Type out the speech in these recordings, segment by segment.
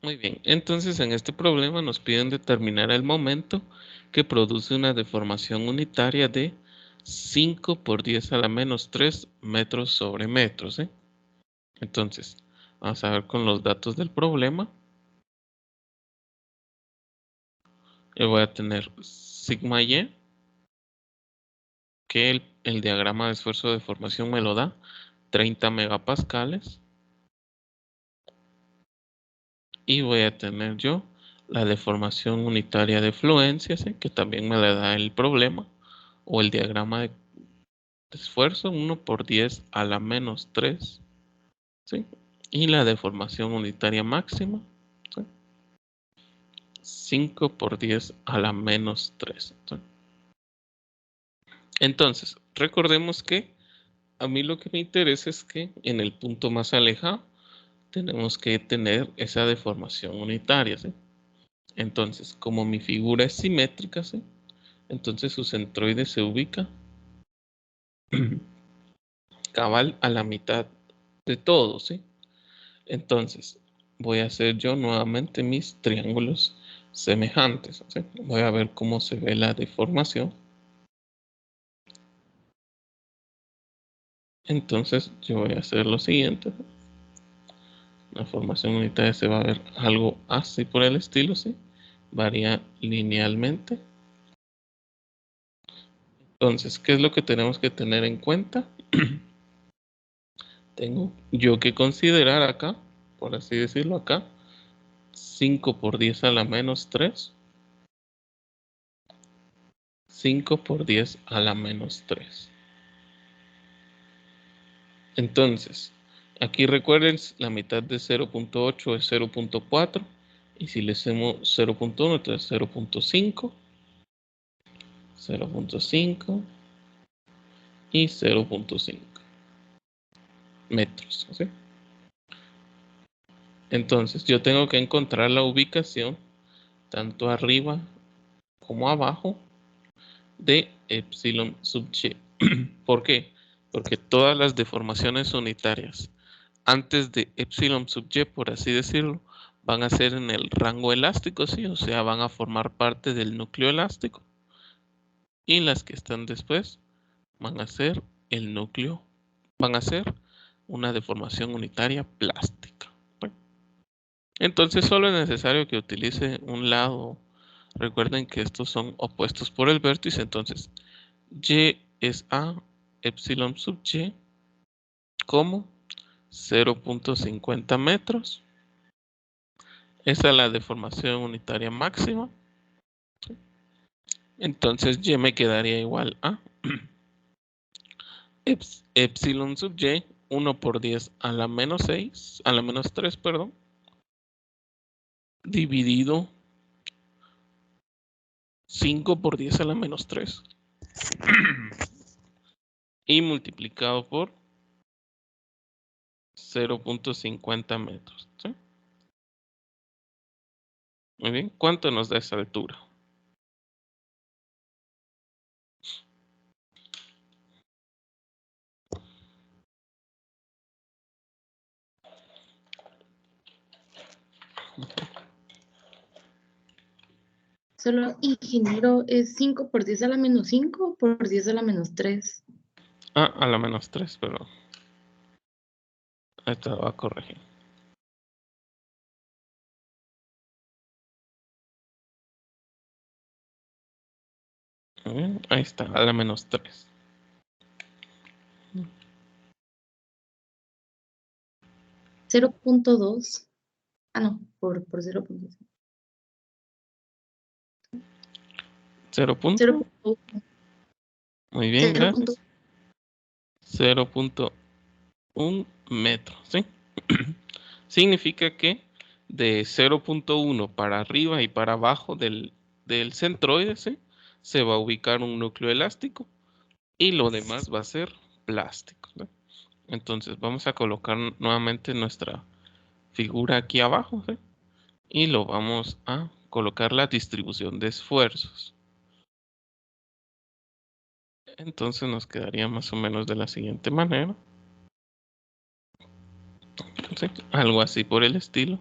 Muy bien, entonces en este problema nos piden determinar el momento que produce una deformación unitaria de 5 por 10 a la menos 3 metros sobre metros, ¿eh? Entonces, vamos a ver con los datos del problema. Yo voy a tener sigma y, que el diagrama de esfuerzo de deformación me lo da, 30 megapascales. Y voy a tener yo la deformación unitaria de fluencia, ¿sí? Que también me la da el problema, o el diagrama de esfuerzo, 1 por 10 a la menos 3, ¿sí? Y la deformación unitaria máxima, ¿sí? 5 por 10 a la menos 3, ¿sí? Entonces, recordemos que a mí lo que me interesa es que en el punto más alejado tenemos que tener esa deformación unitaria, ¿sí? Entonces, como mi figura es simétrica, ¿sí? Entonces su centroide se ubica cabal a la mitad de todo, ¿sí? Entonces, voy a hacer yo nuevamente mis triángulos semejantes, ¿sí? Voy a ver cómo se ve la deformación. Entonces, yo voy a hacer lo siguiente. La formación unitaria se va a ver algo así por el estilo, ¿sí? Varía linealmente. Entonces, ¿qué es lo que tenemos que tener en cuenta? Tengo yo que considerar acá, por así decirlo acá, 5 por 10 a la menos 3. 5 por 10 a la menos 3. Entonces, aquí recuerden, la mitad de 0.8 es 0.4. Y si le sumo 0.1, entonces 0.5, 0.5 y 0.5 metros, ¿sí? Entonces, yo tengo que encontrar la ubicación, tanto arriba como abajo, de epsilon sub y. ¿Por qué? Porque todas las deformaciones unitarias antes de epsilon sub y, por así decirlo, van a ser en el rango elástico, ¿sí? O sea, van a formar parte del núcleo elástico. Y las que están después van a ser el núcleo, van a ser una deformación unitaria plástica. Bueno, entonces solo es necesario que utilice un lado. Recuerden que estos son opuestos por el vértice, entonces y es a epsilon sub y como 0.50 metros. Esa es la deformación unitaria máxima. Entonces y me quedaría igual a epsilon sub y 1 por 10 a la menos 6, a la menos 3, perdón, dividido 5 por 10 a la menos 3 y multiplicado por 0.50 metros, ¿sí? Muy bien, ¿cuánto nos da esa altura? Solo ingeniero es 5 por 10 a la menos 5 por 10 a la menos 3. Ah, a la menos 3, perdón. Esta va a corregir. Muy bien, ahí está, a la menos 3. 0.2. Ah, no, por 0.2. 0. 0.1. Muy bien, gracias. 0.1 metro, ¿sí? Significa que de 0.1 para arriba y para abajo del centroide, ¿sí? Se va a ubicar un núcleo elástico y lo demás va a ser plástico, ¿sí? Entonces vamos a colocar nuevamente nuestra figura aquí abajo, ¿sí? Y lo vamos a colocar la distribución de esfuerzos. Entonces nos quedaría más o menos de la siguiente manera, ¿sí? Algo así por el estilo.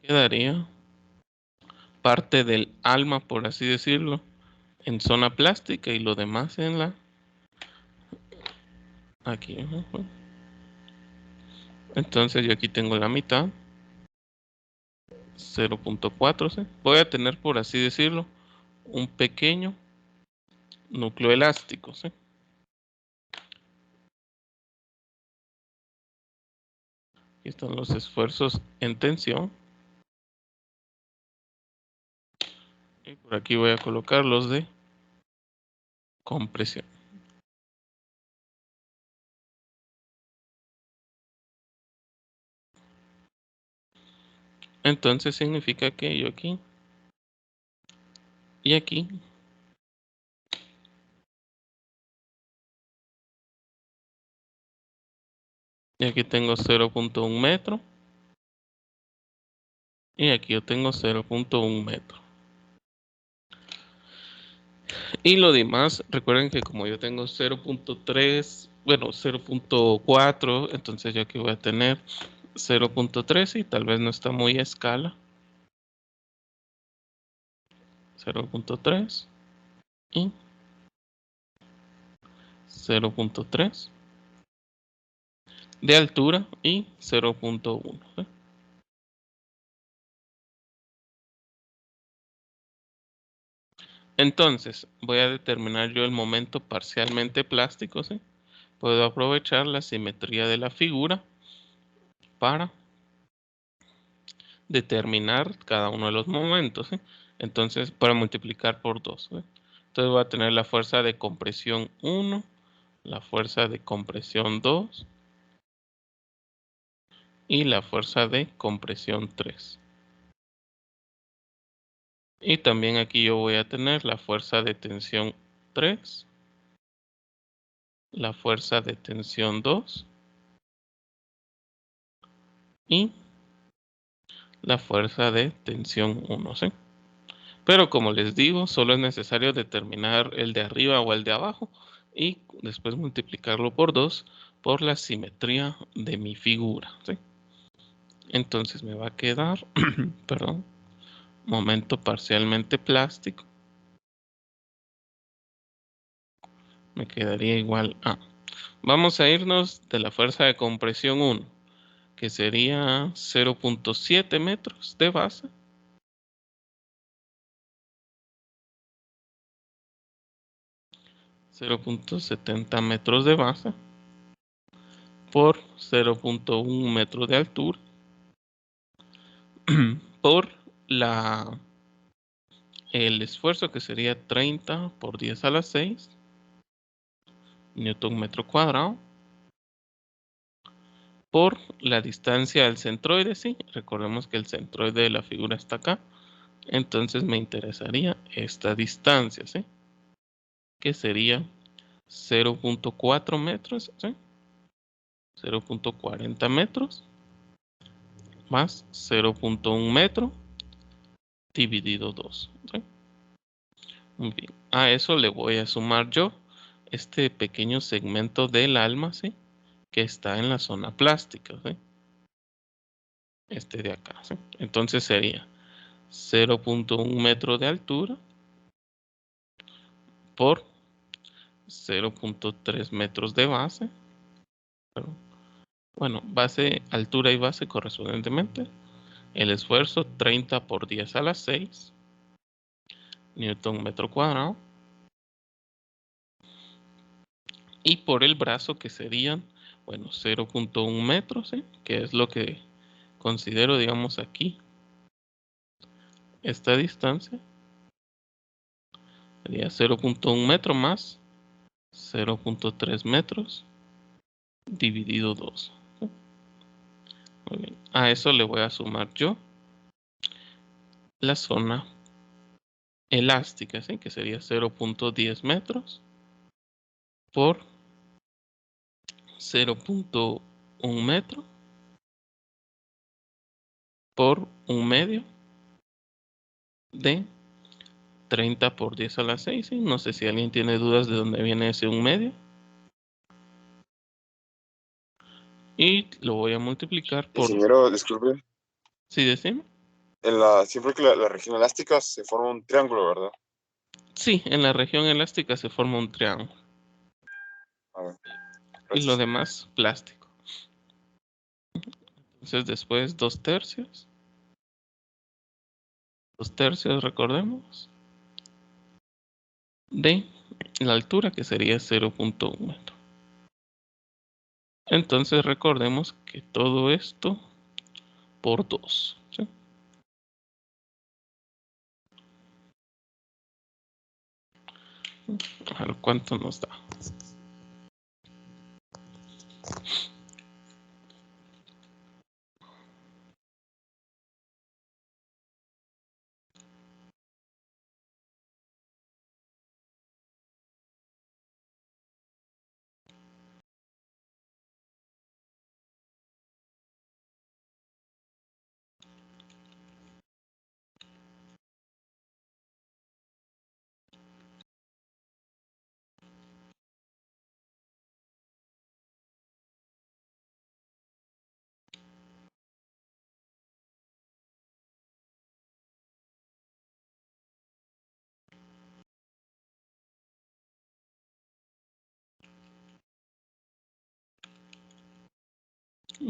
quedaría parte del alma, por así decirlo, en zona plástica y lo demás en la aquí. Entonces yo aquí tengo la mitad, 0.4, ¿sí? Voy a tener, por así decirlo, un pequeño núcleo elástico, ¿sí? Aquí están los esfuerzos en tensión. Y por aquí voy a colocar los de compresión. Entonces significa que yo aquí y aquí y aquí tengo 0.1 metro y aquí yo tengo 0.1 metro. Y lo demás, recuerden que como yo tengo 0.3, bueno, 0.4, entonces yo aquí voy a tener 0.3 y tal vez no está muy a escala. 0.3 y 0.3 de altura y 0.1. Entonces voy a determinar yo el momento parcialmente plástico, ¿sí? Puedo aprovechar la simetría de la figura para determinar cada uno de los momentos, ¿sí? Entonces, para multiplicar por 2, ¿sí? Entonces voy a tener la fuerza de compresión 1, la fuerza de compresión 2 y la fuerza de compresión 3. Y también aquí yo voy a tener la fuerza de tensión 3, la fuerza de tensión 2 y la fuerza de tensión 1, ¿sí? Pero como les digo, solo es necesario determinar el de arriba o el de abajo y después multiplicarlo por 2 por la simetría de mi figura, ¿sí? Entonces me va a quedar, perdón, momento parcialmente plástico. Me quedaría igual a... Vamos a irnos de la fuerza de compresión 1, que sería 0.7 metros de base. 0.70 metros de base por 0.1 metros de altura por el esfuerzo, que sería 30 por 10 a la 6 newton metro cuadrado, por la distancia del centroide, sí, recordemos que el centroide de la figura está acá, entonces me interesaría esta distancia, sí, que sería 0.4 metros, ¿sí? 0.40 metros más 0.1 metro dividido 2, ¿sí? Muy bien. A eso le voy a sumar yo este pequeño segmento del alma, ¿sí? Que está en la zona plástica, ¿sí? Este de acá, ¿sí? Entonces sería 0.1 metro de altura por 0.3 metros de base. Bueno, base, altura y base correspondientemente. El esfuerzo 30 por 10 a la 6 newton metro cuadrado. Y por el brazo, que serían, bueno, 0.1 metros, ¿sí? Que es lo que considero, digamos, aquí. Esta distancia sería 0.1 metro más 0.3 metros dividido 2. ¿Sí? Muy bien. A eso le voy a sumar yo la zona elástica, ¿sí? Que sería 0.10 metros por 0.1 metro por 1 medio de 30 por 10 a la 6. ¿Sí? No sé si alguien tiene dudas de dónde viene ese 1 medio. Y lo voy a multiplicar por... Ingeniero, disculpe. ¿Sí, decime? siempre que la región elástica se forma un triángulo, ¿verdad? Sí, en la región elástica se forma un triángulo. A ver, Y lo gracias. demás, plástico. Entonces después 2/3. 2/3, recordemos, de la altura, que sería 0.1 metro. Entonces recordemos que todo esto por 2. ¿Sí? A ver cuánto nos da.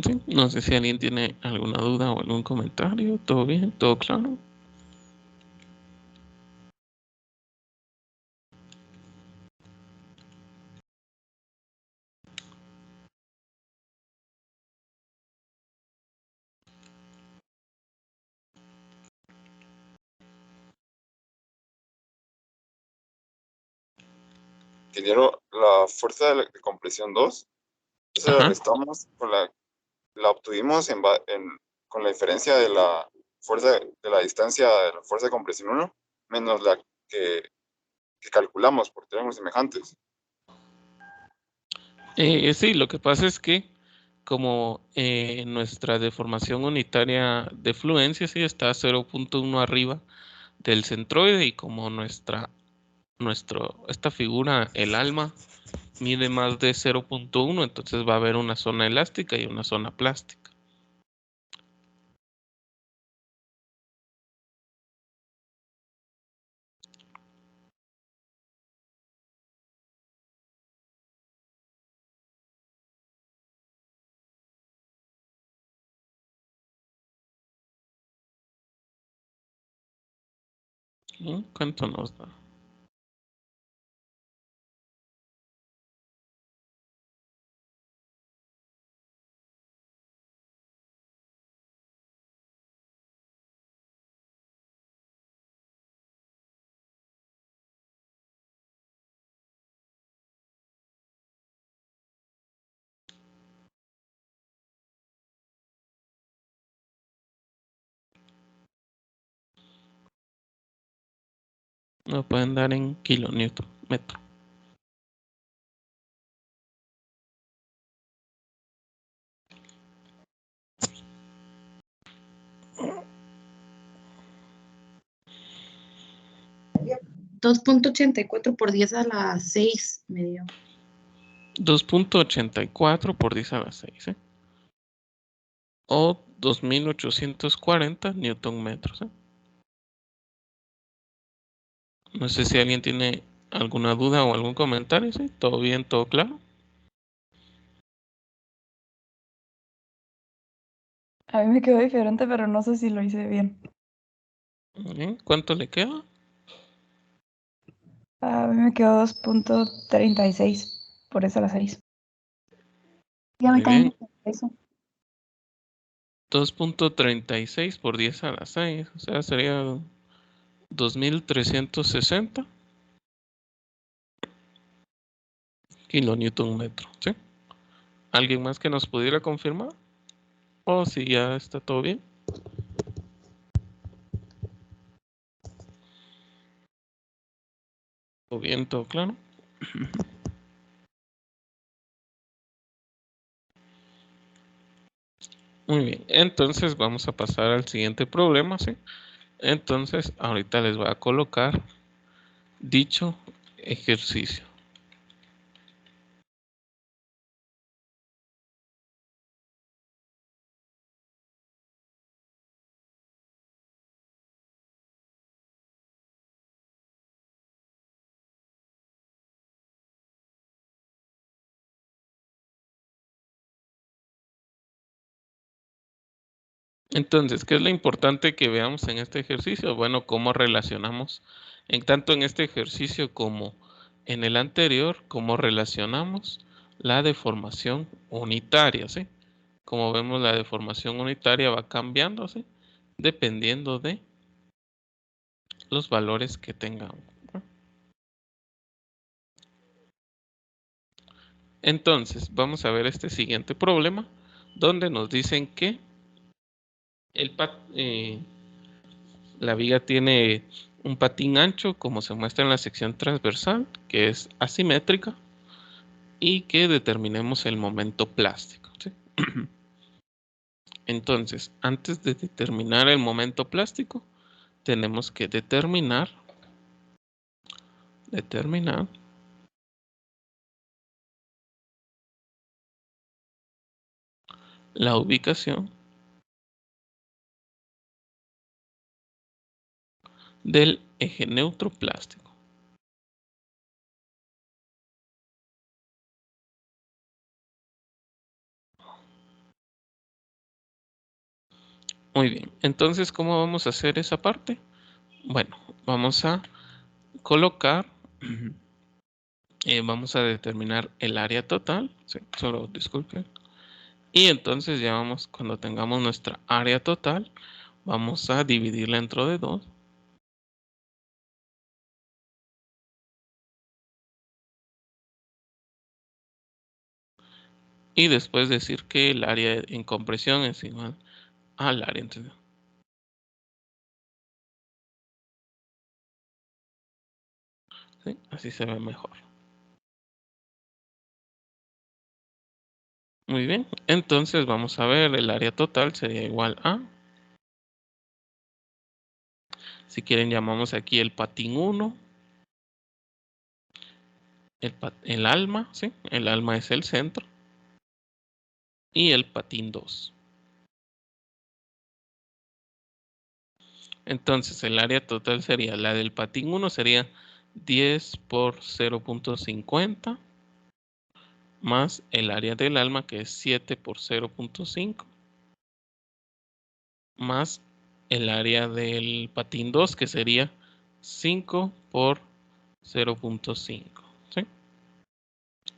¿Sí? No sé si alguien tiene alguna duda o algún comentario. ¿Todo bien? ¿Todo claro? Ingeniero, la fuerza de compresión 2, esa la Ajá. restamos la obtuvimos con la diferencia de la fuerza de la distancia de la fuerza de compresión 1 menos la que calculamos por triángulos semejantes. Sí, lo que pasa es que como nuestra deformación unitaria de fluencia sí está a 0.1 arriba del centroide, y como esta figura, el alma, mide más de 0.1, entonces va a haber una zona elástica y una zona plástica. ¿Sí? ¿Cuánto nos da? Lo pueden dar en kilonewton metro. $2.84 por 10 a la 6 me dio. 2.84 por 10 a la 6, ¿eh? O 2.840 newton metros, ¿eh? No sé si alguien tiene alguna duda o algún comentario, ¿sí? ¿Todo bien? ¿Todo claro? A mí me quedó diferente, pero no sé si lo hice bien. Bien, ¿cuánto le queda? A mí me quedó 2.36 por eso a las 6. Y a mí Muy también bien. me quedó eso. 2.36 por 10 a la 6, o sea, sería 2.360 kilonewton metro, ¿sí? ¿Alguien más que nos pudiera confirmar? ¿O si ya está todo bien? ¿Todo bien? ¿Todo claro? Muy bien, entonces vamos a pasar al siguiente problema, ¿sí? Entonces, ahorita les voy a colocar dicho ejercicio. Entonces, ¿qué es lo importante que veamos en este ejercicio? Bueno, cómo relacionamos, tanto en este ejercicio como en el anterior, cómo relacionamos la deformación unitaria, ¿sí? Como vemos, la deformación unitaria va cambiándose dependiendo de los valores que tengamos. Entonces, vamos a ver este siguiente problema, donde nos dicen que la viga tiene un patín ancho, como se muestra en la sección transversal, que es asimétrica, y que determinemos el momento plástico, ¿sí? Entonces, antes de determinar el momento plástico, tenemos que determinar la ubicación del eje neutro plástico. Muy bien, entonces, ¿cómo vamos a hacer esa parte? Bueno, vamos a colocar, vamos a determinar el área total, sí, solo disculpen. Y entonces ya vamos, cuando tengamos nuestra área total, vamos a dividirla entre 2. Y después decir que el área en compresión es igual al área en tensión. ¿Sí? Así se ve mejor. Muy bien, entonces vamos a ver, el área total sería igual a, si quieren llamamos aquí el patín 1, el alma, ¿sí? El alma es el centro, y el patín 2. Entonces el área total sería, la del patín 1 sería 10 por 0.50 más el área del alma, que es 7 por 0.5 más el área del patín 2, que sería 5 por 0.5, ¿sí?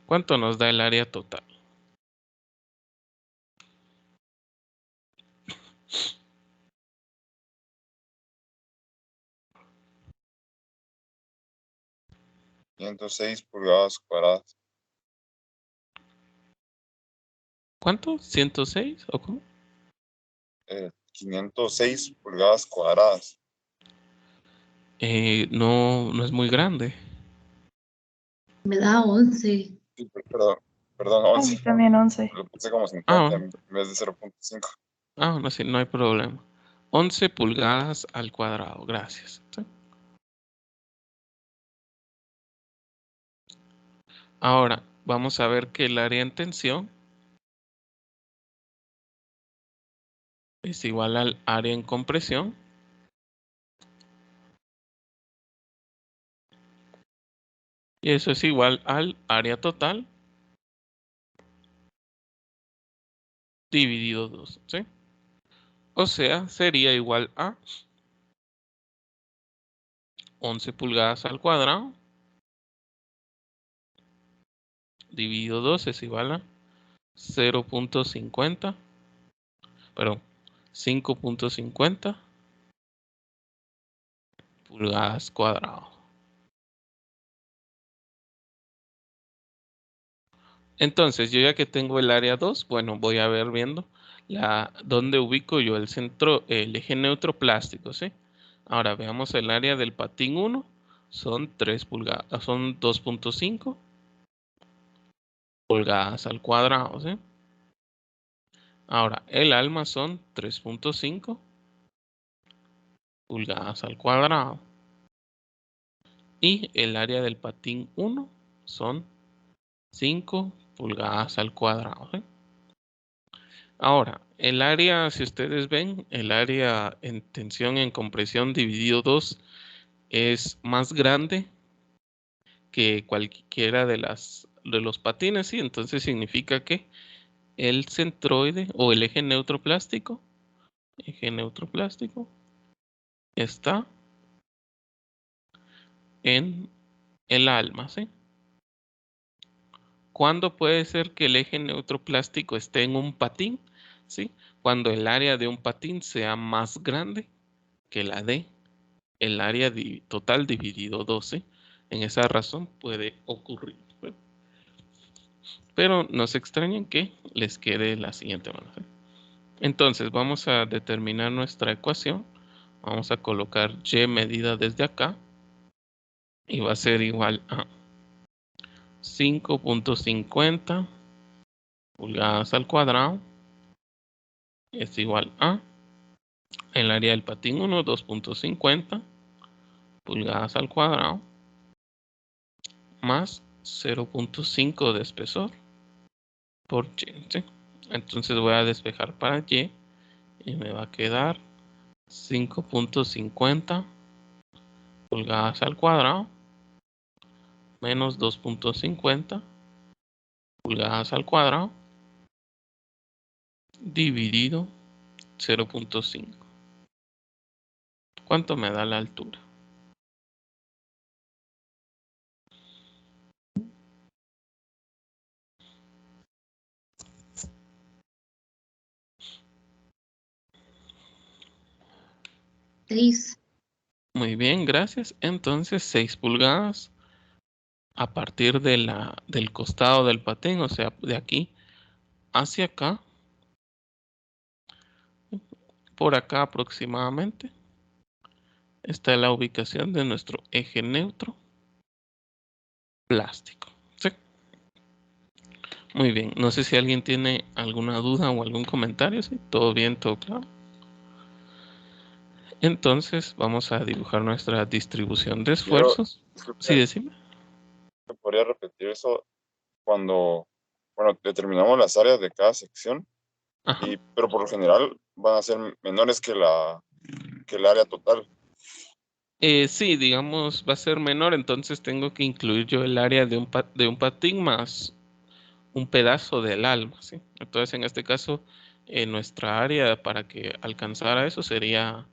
¿Cuánto nos da el área total? .106 pulgadas cuadradas. ¿Cuánto? ¿106 o cómo? 506 pulgadas cuadradas. No es muy grande. Me da 11. Sí, perdón, A 11. mí también 11. Lo puse como 50 Ah, en vez de 0.5. no, sí, no hay problema. 11 pulgadas al cuadrado, gracias. ¿Sí? Ahora, vamos a ver que el área en tensión es igual al área en compresión. Y eso es igual al área total dividido 2, ¿sí? O sea, sería igual a 11 pulgadas al cuadrado dividido 2 es igual a 0.50, perdón, 5.50 pulgadas cuadrado. Entonces, yo ya que tengo el área 2, bueno, voy a ver viendo dónde ubico yo el centro, el eje neutro plástico, ¿sí? Ahora veamos el área del patín 1, son 3 pulgadas, son 2.5 pulgadas al cuadrado, ¿sí? Ahora, el alma son 3.5 pulgadas al cuadrado. Y el área del patín 1 son 5 pulgadas al cuadrado, ¿sí? Ahora, el área, si ustedes ven, el área en tensión en compresión dividido 2 es más grande que cualquiera de los patines, ¿sí? Entonces significa que el centroide o el eje neutro plástico eje neutro plástico está en el alma, ¿sí? ¿Cuándo puede ser que el eje neutro plástico esté en un patín? ¿Sí? Cuando el área de un patín sea más grande que la de el área total dividido 12. En esa razón puede ocurrir. Pero no se extrañen que les quede la siguiente manera. Entonces vamos a determinar nuestra ecuación. Vamos a colocar y medida desde acá. Y va a ser igual a 5.50 pulgadas al cuadrado. Es igual a el área del patín 1, 2.50 pulgadas al cuadrado. Más 0.5 de espesor por y. ¿Sí? Entonces voy a despejar para y me va a quedar 5.50 pulgadas al cuadrado menos 2.50 pulgadas al cuadrado dividido 0.5. ¿Cuánto me da la altura? Seis. Muy bien, gracias. Entonces 6 pulgadas a partir del costado del patín, o sea, de aquí hacia acá, por acá aproximadamente, está la ubicación de nuestro eje neutro plástico. ¿Sí? Muy bien, no sé si alguien tiene alguna duda o algún comentario. ¿Sí? ¿Todo bien, todo claro? Entonces vamos a dibujar nuestra distribución de esfuerzos. Sí, decime. ¿Podría repetir eso cuando, bueno, determinamos las áreas de cada sección? Ajá. Pero por lo general van a ser menores que el área total. Sí, digamos, va a ser menor, entonces tengo que incluir yo el área de un patín más un pedazo del alma, ¿sí? Entonces, en este caso, nuestra área para que alcanzara eso sería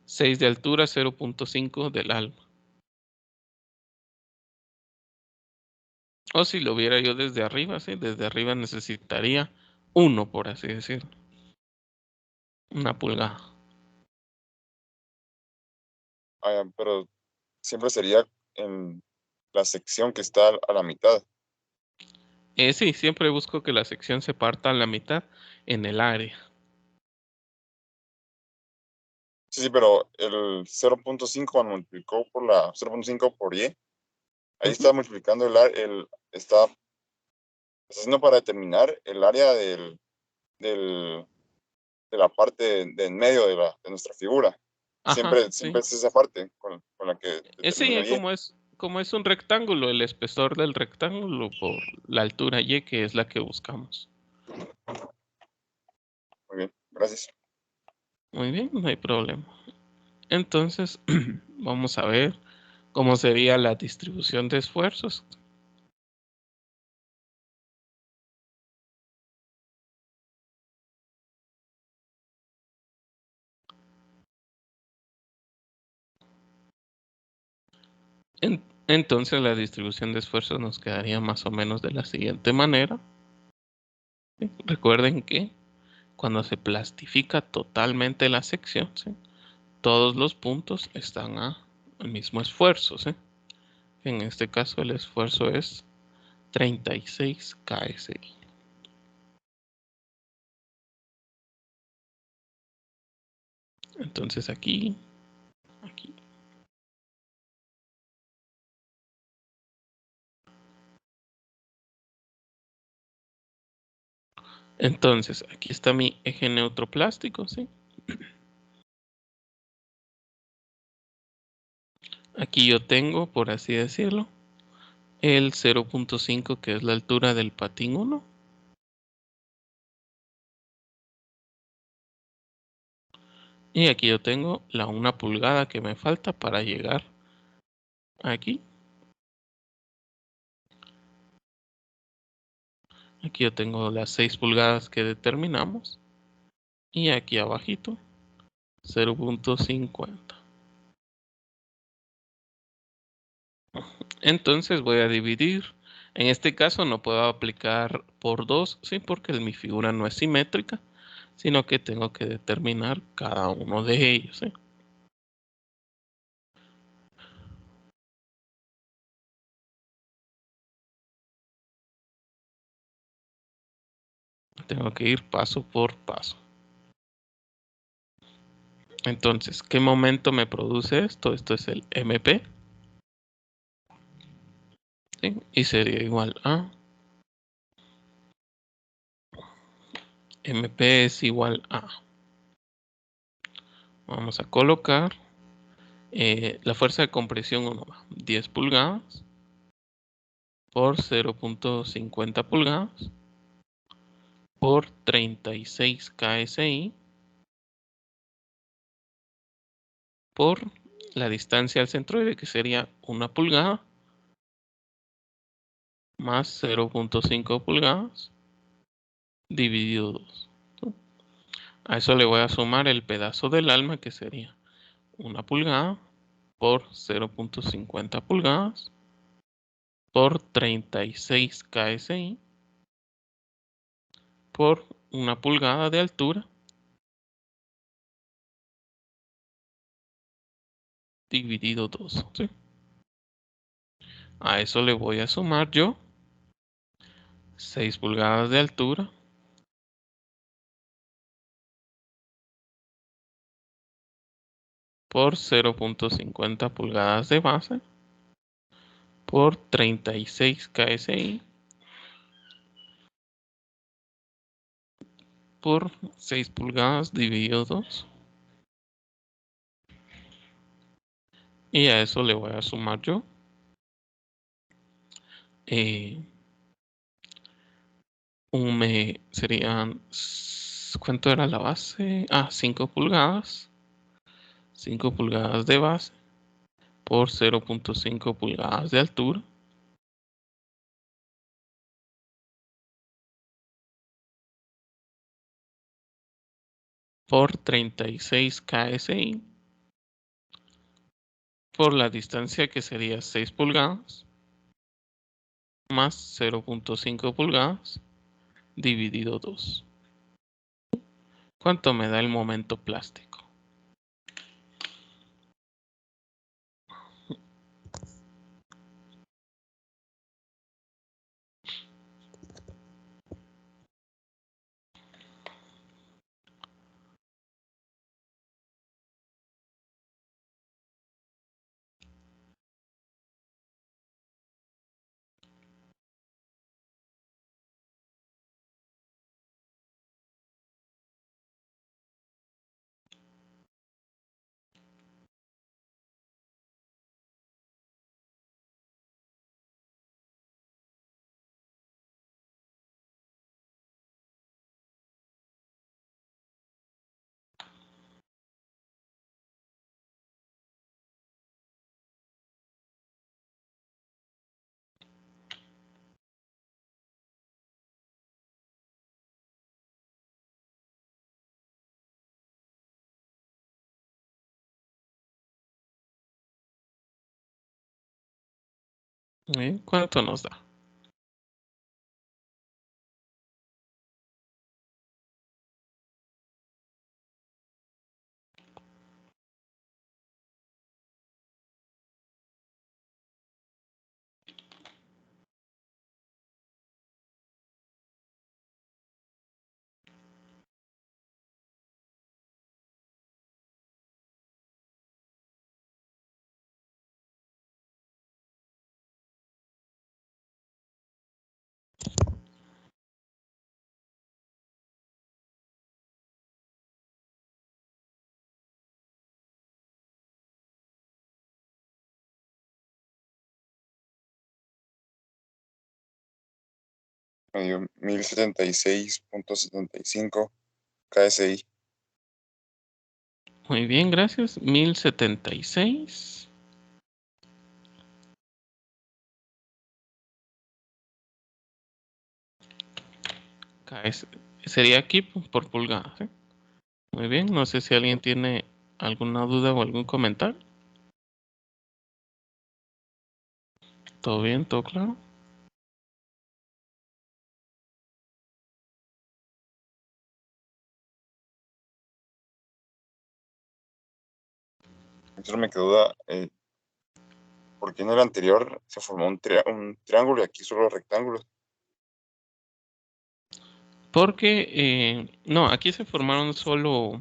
6 de altura, 0.5 del alma. O si lo viera yo desde arriba, ¿sí? Desde arriba necesitaría 1, por así decirlo. Una pulgada. Pero siempre sería en la sección que está a la mitad. Sí, siempre busco que la sección se parta a la mitad en el área. Sí, pero el 0.5 cuando multiplicó por la 0.5 por y, ahí está multiplicando está haciendo para determinar el área de la parte de en medio de nuestra figura. Ajá, Siempre sí. es esa parte con la que Sí, determina y. como es un rectángulo, el espesor del rectángulo por la altura y, que es la que buscamos. Muy bien, gracias. Muy bien, no hay problema. Entonces, vamos a ver cómo sería la distribución de esfuerzos. Entonces, la distribución de esfuerzos nos quedaría más o menos de la siguiente manera. ¿Sí? Recuerden que cuando se plastifica totalmente la sección, ¿sí? Todos los puntos están al mismo esfuerzo. ¿Sí? En este caso, el esfuerzo es 36 KSI. Entonces aquí. Entonces aquí está mi eje neutro plástico, ¿sí? Aquí yo tengo, por así decirlo, el 0.5 que es la altura del patín 1. Y aquí yo tengo la 1 pulgada que me falta para llegar aquí. Aquí yo tengo las 6 pulgadas que determinamos. Y aquí abajito 0.50. Entonces voy a dividir. En este caso no puedo aplicar por 2, sí, porque mi figura no es simétrica, sino que tengo que determinar cada uno de ellos, ¿sí? Tengo que ir paso por paso. Entonces, ¿qué momento me produce esto? Esto es el MP, ¿sí? Y sería igual a MP es igual a. Vamos a colocar la fuerza de compresión 1 va 10 pulgadas por 0.50 pulgadas por 36 KSI por la distancia al centroide, que sería 1 pulgada más 0.5 pulgadas dividido 2. A eso le voy a sumar el pedazo del alma, que sería 1 pulgada por 0.50 pulgadas por 36 KSI por 1 pulgada de altura dividido 2, ¿sí? A eso le voy a sumar yo 6 pulgadas de altura por 0.50 pulgadas de base por 36 KSI por 6 pulgadas dividido 2. Y a eso le voy a sumar yo serían, ¿cuánto era la base? 5 pulgadas. 5 pulgadas de base por 0.5 pulgadas de altura por 36 KSI por la distancia, que sería 6 pulgadas más 0.5 pulgadas dividido 2. ¿Cuánto me da el momento plástico? ¿Cuánto nos da? Me dio 1076.75 KSI. Muy bien, gracias. 1076. Sería aquí por pulgada, ¿sí? Muy bien, no sé si alguien tiene ¿Alguna duda o algún comentario? ¿Todo bien? ¿Todo claro? Solo me quedó duda, ¿por qué en el anterior se formó un triángulo y aquí solo rectángulos? Porque, no, aquí se formaron solo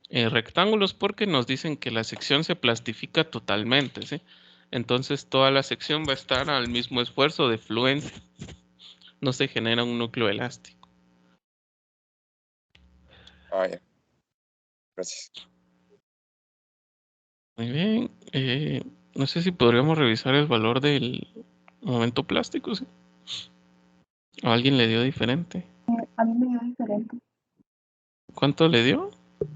rectángulos porque nos dicen que la sección se plastifica totalmente, ¿sí? Entonces toda la sección va a estar al mismo esfuerzo de fluencia. No se genera un núcleo elástico. Ah, ya. Gracias. Muy bien. No sé si podríamos revisar el valor del momento plástico, ¿sí? ¿O alguien le dio diferente? A mí me dio diferente. ¿Cuánto le dio?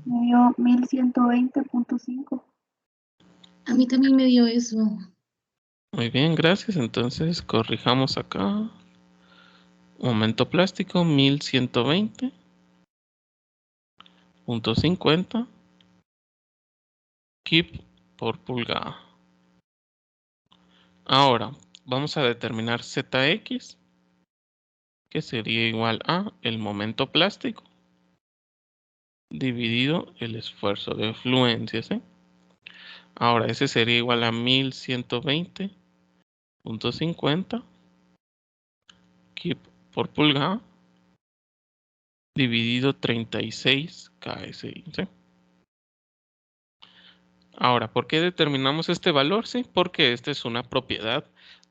Me dio 1120.5. A mí también me dio eso. Muy bien, gracias. Entonces corrijamos acá. Momento plástico 1120.50 kip por pulgada. Ahora vamos a determinar Zx, que sería igual a el momento plástico dividido el esfuerzo de fluencia, ¿sí? Ahora ese sería igual a 1120.50 kip por pulgada dividido 36 KSI, ¿sí? Ahora, ¿por qué determinamos este valor? Sí, porque esta es una propiedad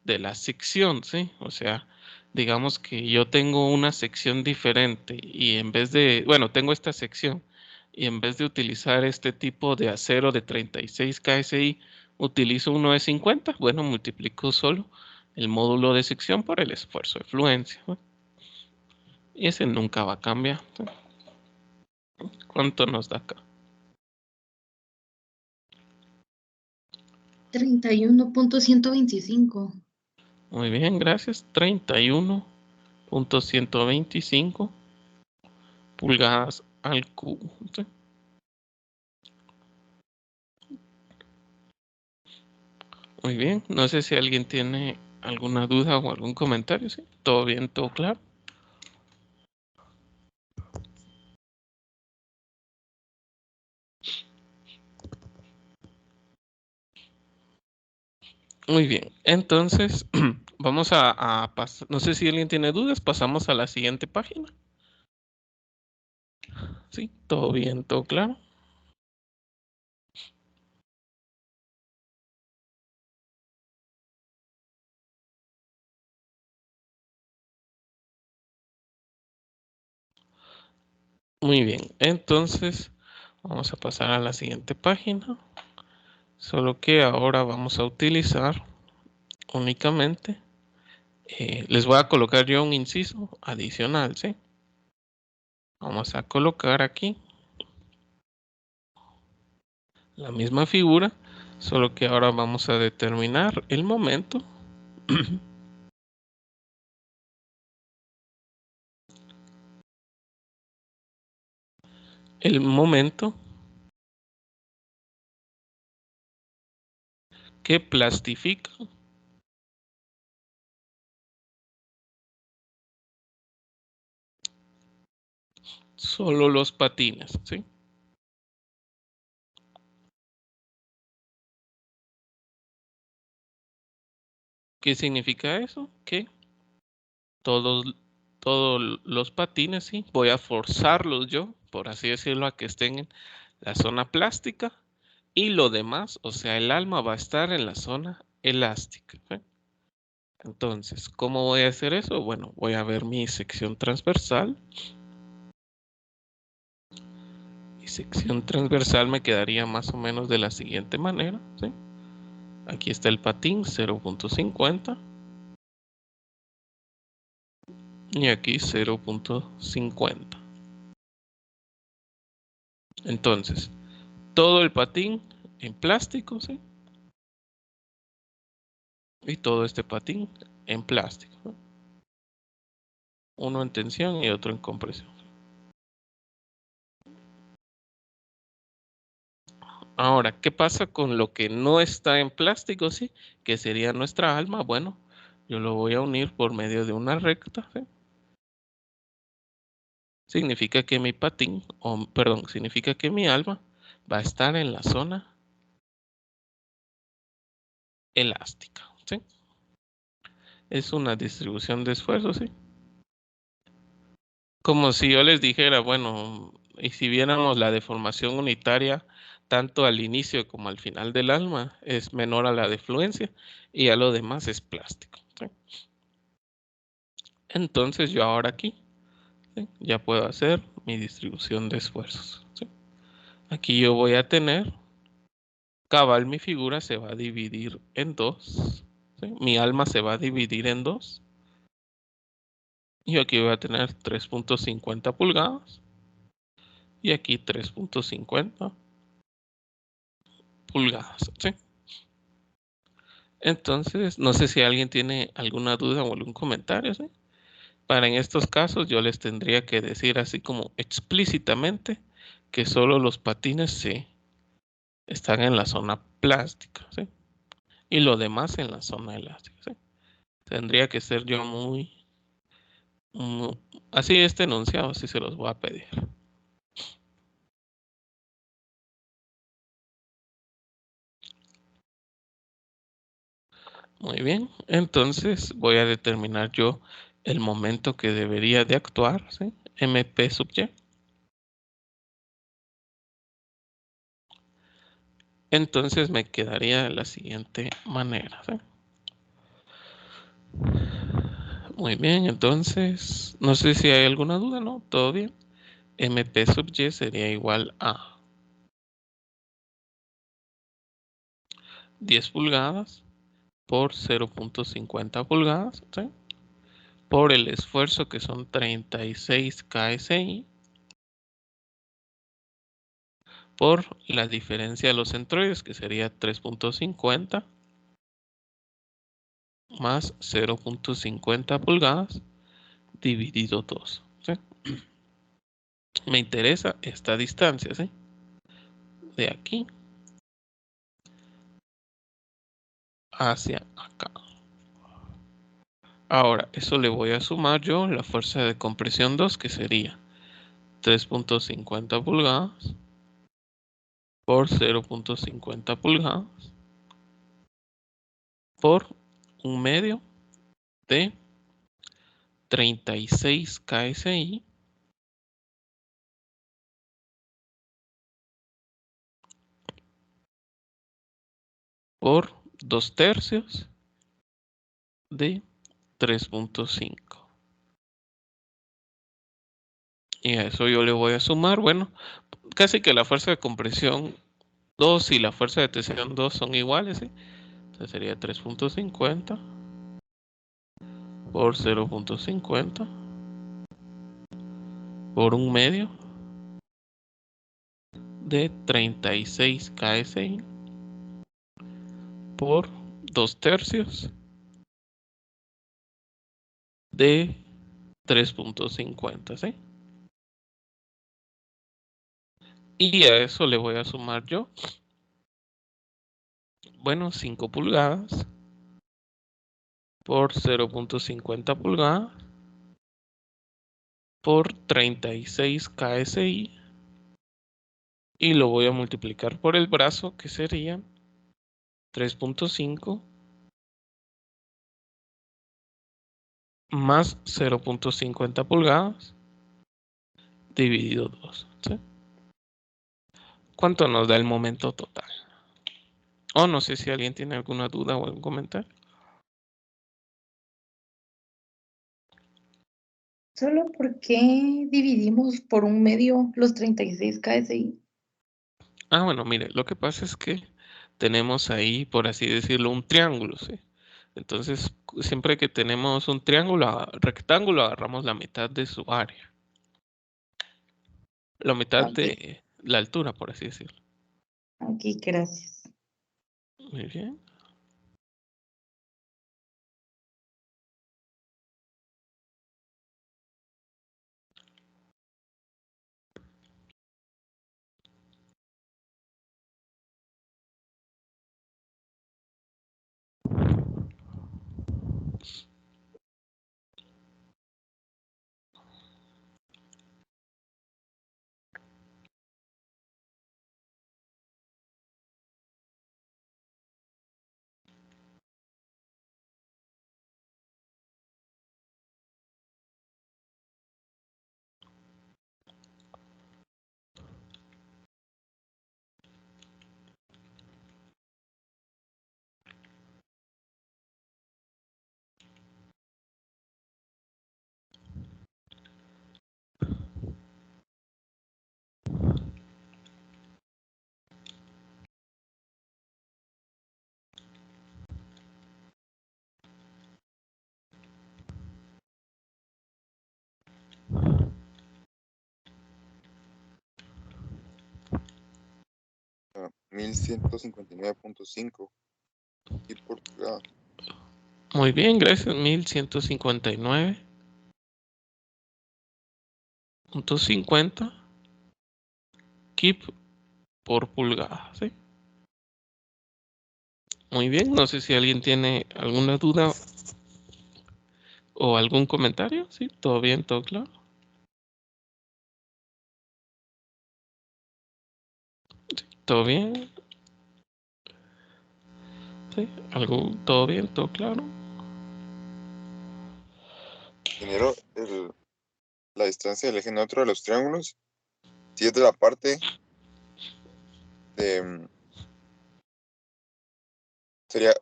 de la sección, ¿sí? O sea, digamos que yo tengo una sección diferente y en vez de, bueno, tengo esta sección y en vez de utilizar este tipo de acero de 36 KSI, utilizo uno de 50, bueno, multiplico solo el módulo de sección por el esfuerzo de fluencia, ¿no? Y ese nunca va a cambiar, ¿sí? ¿Cuánto nos da acá? 31.125. Muy bien, gracias. 31.125 pulgadas al cubo, ¿sí? Muy bien, no sé si alguien tiene alguna duda o algún comentario, ¿sí? ¿Todo bien, todo claro? Muy bien, entonces vamos a pasar, no sé si alguien tiene dudas, pasamos a la siguiente página. ¿Sí? ¿Todo bien, todo claro? Muy bien, entonces vamos a pasar a la siguiente página, solo que ahora vamos a utilizar únicamente, les voy a colocar yo un inciso adicional, ¿sí? Vamos a colocar aquí la misma figura, solo que ahora vamos a determinar el momento el momento que plastifica solo los patines, ¿sí? ¿Qué significa eso? Que todos, todos los patines, ¿sí? Voy a forzarlos yo, por así decirlo, a que estén en la zona plástica y lo demás, o sea, el alma va a estar en la zona elástica, ¿sí? Entonces, ¿cómo voy a hacer eso? Bueno, voy a ver mi sección transversal. Mi sección transversal me quedaría más o menos de la siguiente manera, ¿sí? Aquí está el patín 0.50 y aquí 0.50. Entonces, todo el patín en plástico, ¿sí? Y todo este patín en plástico, ¿no? Uno en tensión y otro en compresión. Ahora, ¿qué pasa con lo que no está en plástico, sí? Que sería nuestra alma. Bueno, yo lo voy a unir por medio de una recta, ¿sí? Significa que mi patín, o perdón, significa que mi alma va a estar en la zona elástica, ¿sí? Es una distribución de esfuerzo, ¿sí? Como si yo les dijera, bueno, y si viéramos la deformación unitaria, tanto al inicio como al final del alma, es menor a la de fluencia y a lo demás es plástico, ¿sí? Entonces yo ahora aquí, ¿sí? Ya puedo hacer mi distribución de esfuerzos, ¿sí? Aquí yo voy a tener, cabal, mi figura se va a dividir en dos, ¿sí? Mi alma se va a dividir en dos. Y aquí voy a tener 3.50 pulgadas. Y aquí 3.50 pulgadas, ¿sí? Entonces, no sé si alguien tiene alguna duda o algún comentario, ¿sí? Para en estos casos yo les tendría que decir así como explícitamente que solo los patines sí están en la zona plástica, ¿sí? Y lo demás en la zona elástica, ¿sí? Tendría que ser yo muy así este enunciado, así se los voy a pedir. Muy bien, entonces voy a determinar yo el momento que debería de actuar, ¿sí? MP sub y. Entonces me quedaría de la siguiente manera, ¿sí? Muy bien, entonces no sé si hay alguna duda, ¿no? ¿Todo bien? MP sub y sería igual a 10 pulgadas por 0.50 pulgadas, ¿sí? Por el esfuerzo que son 36 KSI por la diferencia de los centroides que sería 3.50 más 0.50 pulgadas dividido 2, ¿sí? Me interesa esta distancia, ¿sí? De aquí hacia acá. Ahora, eso le voy a sumar yo la fuerza de compresión 2, que sería 3.50 pulgadas por 0.50 pulgadas por un medio de 36 KSI por 2/3 de 3.5. Y a eso yo le voy a sumar, bueno, casi que la fuerza de compresión 2 y la fuerza de tensión 2 son iguales, ¿sí? Entonces sería 3.50 por 0.50 por un medio de 36 KSI por 2/3 de 3.50, ¿sí? Y a eso le voy a sumar yo, bueno, 5 pulgadas por 0.50 pulgadas por 36 KSI y lo voy a multiplicar por el brazo, que sería 3.5 más 0.50 pulgadas dividido 2, ¿sí? ¿Cuánto nos da el momento total? O no sé si alguien tiene alguna duda o algún comentario. ¿Solo por qué dividimos por un medio los 36 KSI? Ah, bueno, mire, lo que pasa es que tenemos ahí, por así decirlo, un triángulo, ¿sí? Entonces, siempre que tenemos un triángulo rectángulo, agarramos la mitad de su área. La mitad Ok, de la altura, por así decirlo. ok, gracias. Muy bien. 1159.5 y por pulgada. Muy bien, gracias. 1159.50 kip por pulgada, ¿sí? Muy bien, no sé si alguien tiene alguna duda o algún comentario, ¿sí? ¿Todo bien, todo claro? ¿Sí? ¿Todo bien? ¿Sí? ¿Todo bien, todo claro? Ingeniero, la distancia del eje neutro de los triángulos, si es de la parte de...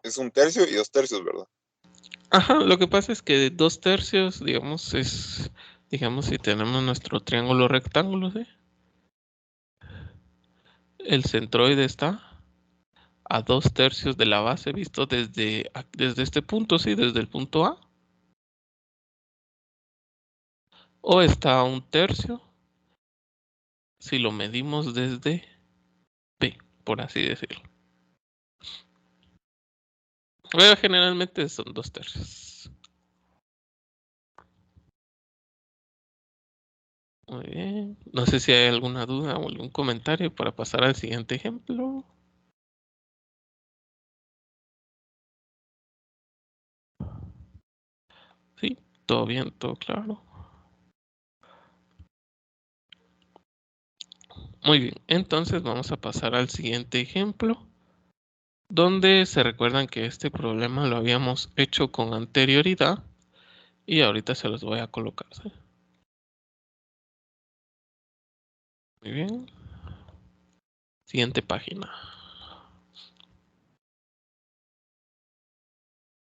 es 1/3 y 2/3, ¿verdad? Ajá, lo que pasa es que 2/3, digamos, digamos, si tenemos nuestro triángulo rectángulo, ¿sí? El centroide está a 2/3 de la base visto desde este punto, ¿sí? Desde el punto A. O está a 1/3 si lo medimos desde B, por así decirlo. Pero generalmente son 2/3. Muy bien. No sé si hay alguna duda o algún comentario para pasar al siguiente ejemplo. Sí, todo bien, todo claro. Muy bien, entonces vamos a pasar al siguiente ejemplo, donde se recuerdan que este problema lo habíamos hecho con anterioridad y ahorita se los voy a colocar, ¿sí? Muy bien. Siguiente página.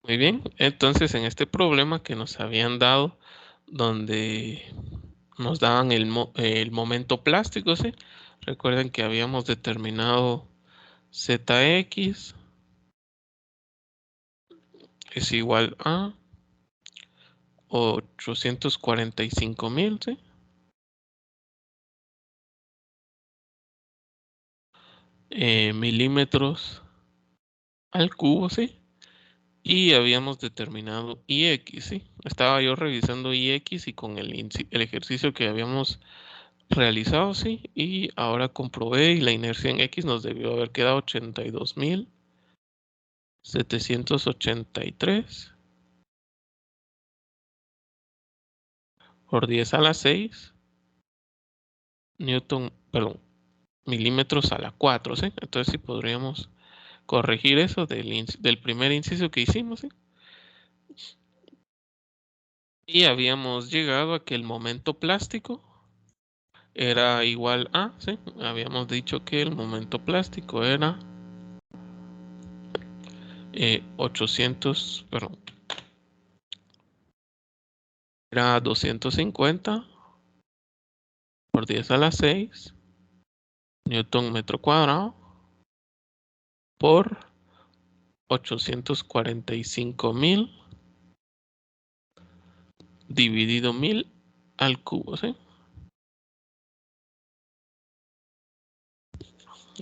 Muy bien, entonces en este problema que nos habían dado, donde nos daban el momento plástico, ¿sí? Recuerden que habíamos determinado Zx es igual a 845,000, ¿sí? Milímetros al cubo, ¿sí? Y habíamos determinado Ix, ¿sí? Estaba yo revisando Ix y con el ejercicio que habíamos realizado, ¿sí? Y ahora comprobé y la inercia en X nos debió haber quedado 82.783 por 10 a la 6 Newton, perdón, milímetros a la 4, ¿sí? Entonces sí podríamos corregir eso del primer inciso que hicimos, ¿sí? Y habíamos llegado a que el momento plástico era igual a, ¿sí? Habíamos dicho que el momento plástico era 800, perdón, era 250 por 10 a la 6 Newton metro cuadrado por 845,000 dividido 1000 al cubo, ¿sí?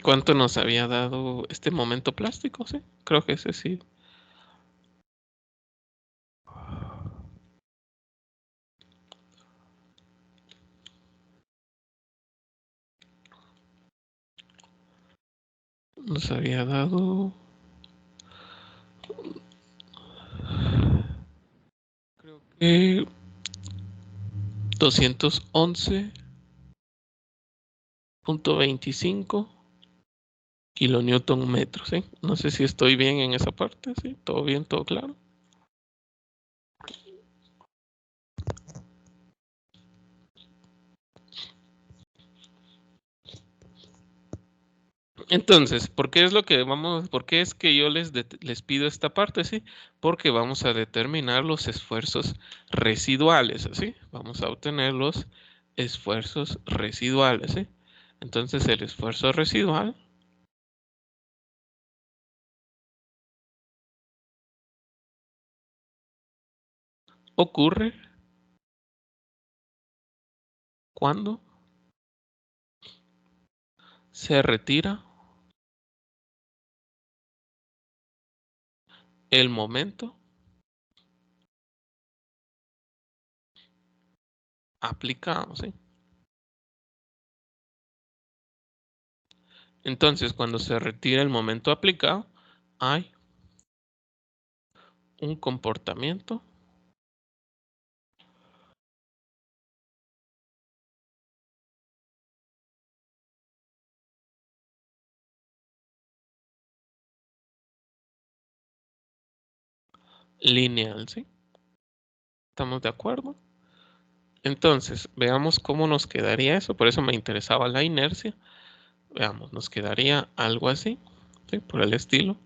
¿Cuánto nos había dado este momento plástico? Sí, creo que ese sí. Nos había dado, creo que 211.25 kilonewton metros, ¿sí? No sé si estoy bien en esa parte, ¿sí? ¿Todo bien, todo claro? Entonces, ¿por qué es que yo les pido esta parte, sí? Porque vamos a determinar los esfuerzos residuales, ¿sí? Vamos a obtener los esfuerzos residuales, ¿sí? Entonces, el esfuerzo residual ocurre cuando se retira el momento aplicado, ¿sí? Entonces, cuando se retira el momento aplicado, hay un comportamiento lineal, ¿sí? ¿Estamos de acuerdo? Entonces, veamos cómo nos quedaría eso. Por eso me interesaba la inercia. Veamos, nos quedaría algo así, ¿sí? Por el estilo.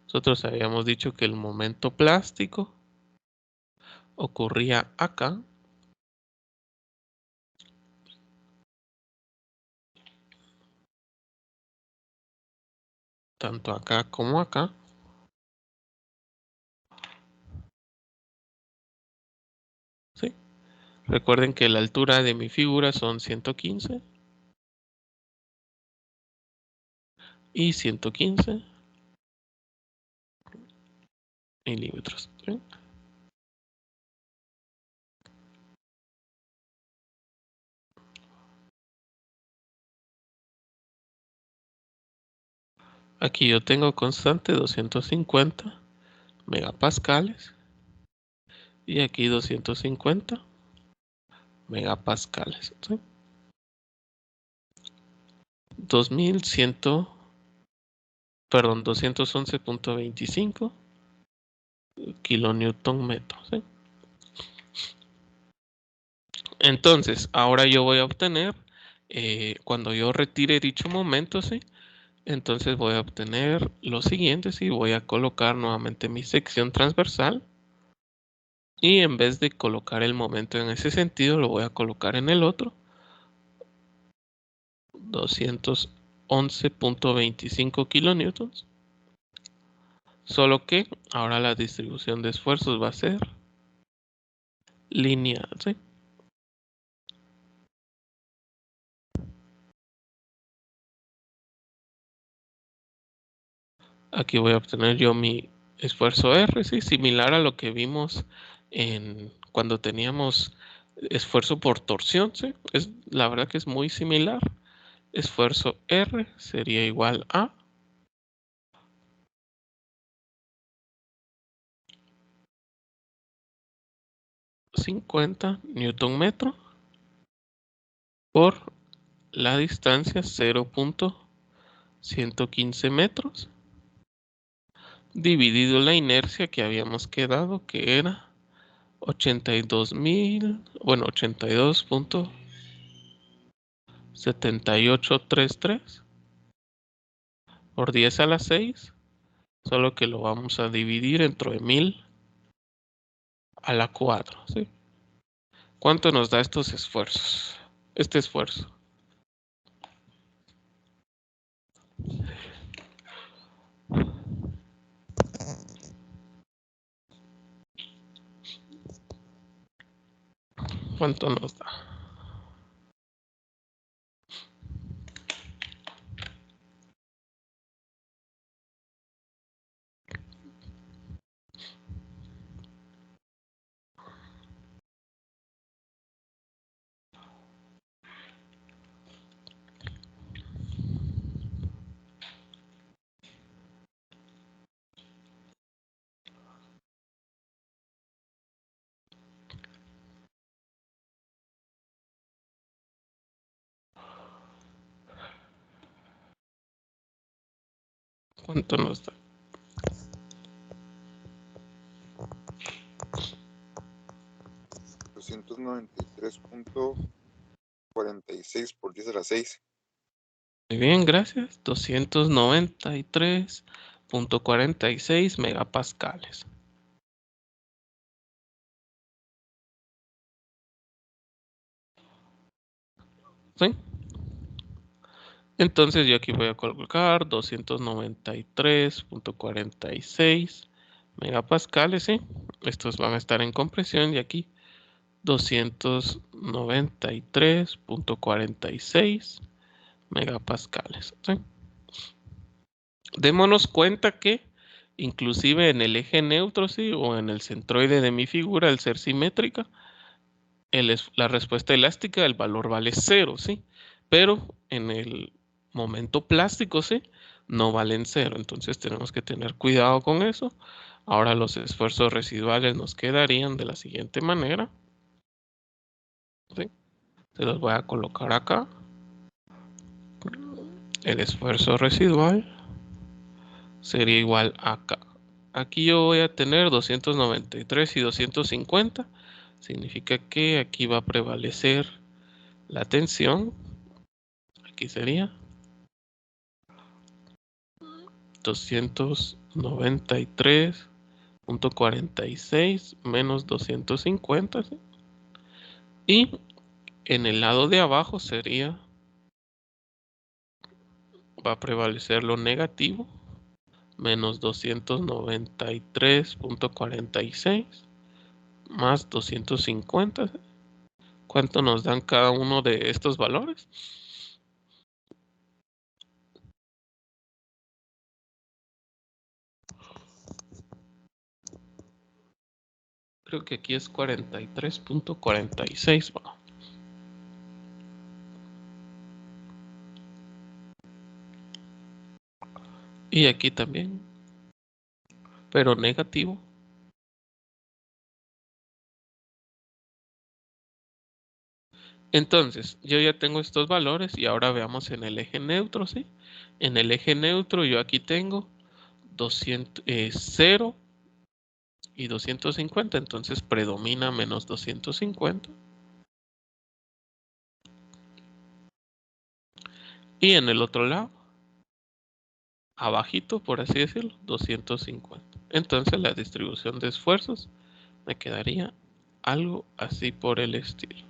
Nosotros habíamos dicho que el momento plástico ocurría acá. Tanto acá como acá. ¿Sí? Recuerden que la altura de mi figura son 115 y 115 milímetros. ¿Sí? Aquí yo tengo constante 250 megapascales y aquí 250 megapascales. ¿Sí? 211.25 kilonewton metro. ¿Sí? Entonces, ahora yo voy a obtener, cuando yo retire dicho momento, ¿sí? Entonces voy a obtener lo siguiente, ¿sí? Voy a colocar nuevamente mi sección transversal. Y en vez de colocar el momento en ese sentido, lo voy a colocar en el otro. 211.25 kilonewtons. Solo que ahora la distribución de esfuerzos va a ser lineal, ¿sí? Aquí voy a obtener yo mi esfuerzo R, ¿sí? Similar a lo que vimos cuando teníamos esfuerzo por torsión, ¿sí? La verdad que es muy similar. Esfuerzo R sería igual a 50 newton metro por la distancia 0.115 metros dividido la inercia que habíamos quedado, que era 82.7833 por 10 a la 6, solo que lo vamos a dividir entre 1000 a la 4, ¿sí? ¿Cuánto nos da estos esfuerzos? Este esfuerzo. ¿Cuánto nos da? ¿Cuánto nos da? $293.46 por 10 a la 6. Muy bien, gracias. 293.46 megapascales. ¿Sí? Entonces yo aquí voy a colocar 293.46 megapascales, ¿sí? Estos van a estar en compresión y aquí 293.46 megapascales, ¿sí? Démonos cuenta que inclusive en el eje neutro, ¿sí? O en el centroide de mi figura, al ser simétrica, la respuesta elástica, el valor vale 0, ¿sí? Pero en el momento plástico, ¿sí? No valen 0. Entonces tenemos que tener cuidado con eso. Ahora los esfuerzos residuales nos quedarían de la siguiente manera. ¿Sí? Se los voy a colocar acá. El esfuerzo residual sería igual a acá. Aquí yo voy a tener 293 y 250. Significa que aquí va a prevalecer la tensión. Aquí sería 293.46 menos 250. ¿Sí? Y en el lado de abajo sería, va a prevalecer lo negativo, menos 293.46 más 250. ¿Cuánto nos dan cada uno de estos valores? Creo que aquí es 43.46. Y aquí también, pero negativo. Entonces, yo ya tengo estos valores y ahora veamos en el eje neutro, ¿sí? En el eje neutro yo aquí tengo 0 y 250, entonces predomina menos 250. Y en el otro lado, abajito, por así decirlo, 250. Entonces la distribución de esfuerzos me quedaría algo así por el estilo.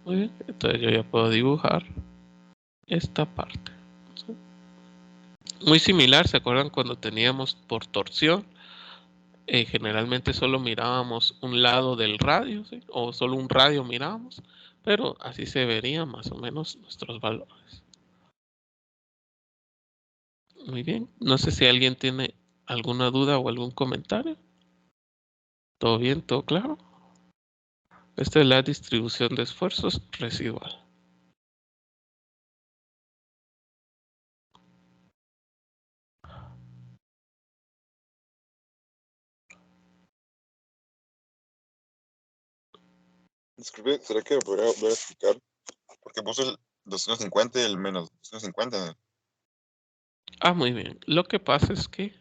Muy bien, entonces yo ya puedo dibujar esta parte. ¿Sí? Muy similar, ¿se acuerdan cuando teníamos por torsión? Generalmente solo mirábamos un lado del radio, ¿sí? O solo un radio mirábamos, pero así se verían más o menos nuestros valores. Muy bien, no sé si alguien tiene alguna duda o algún comentario. ¿Todo bien? ¿Todo claro? Esta es la distribución de esfuerzos residual. Disculpe, ¿será que me podría volver a explicar por qué puso el 250 y el menos 250? Ah, muy bien. Lo que pasa es que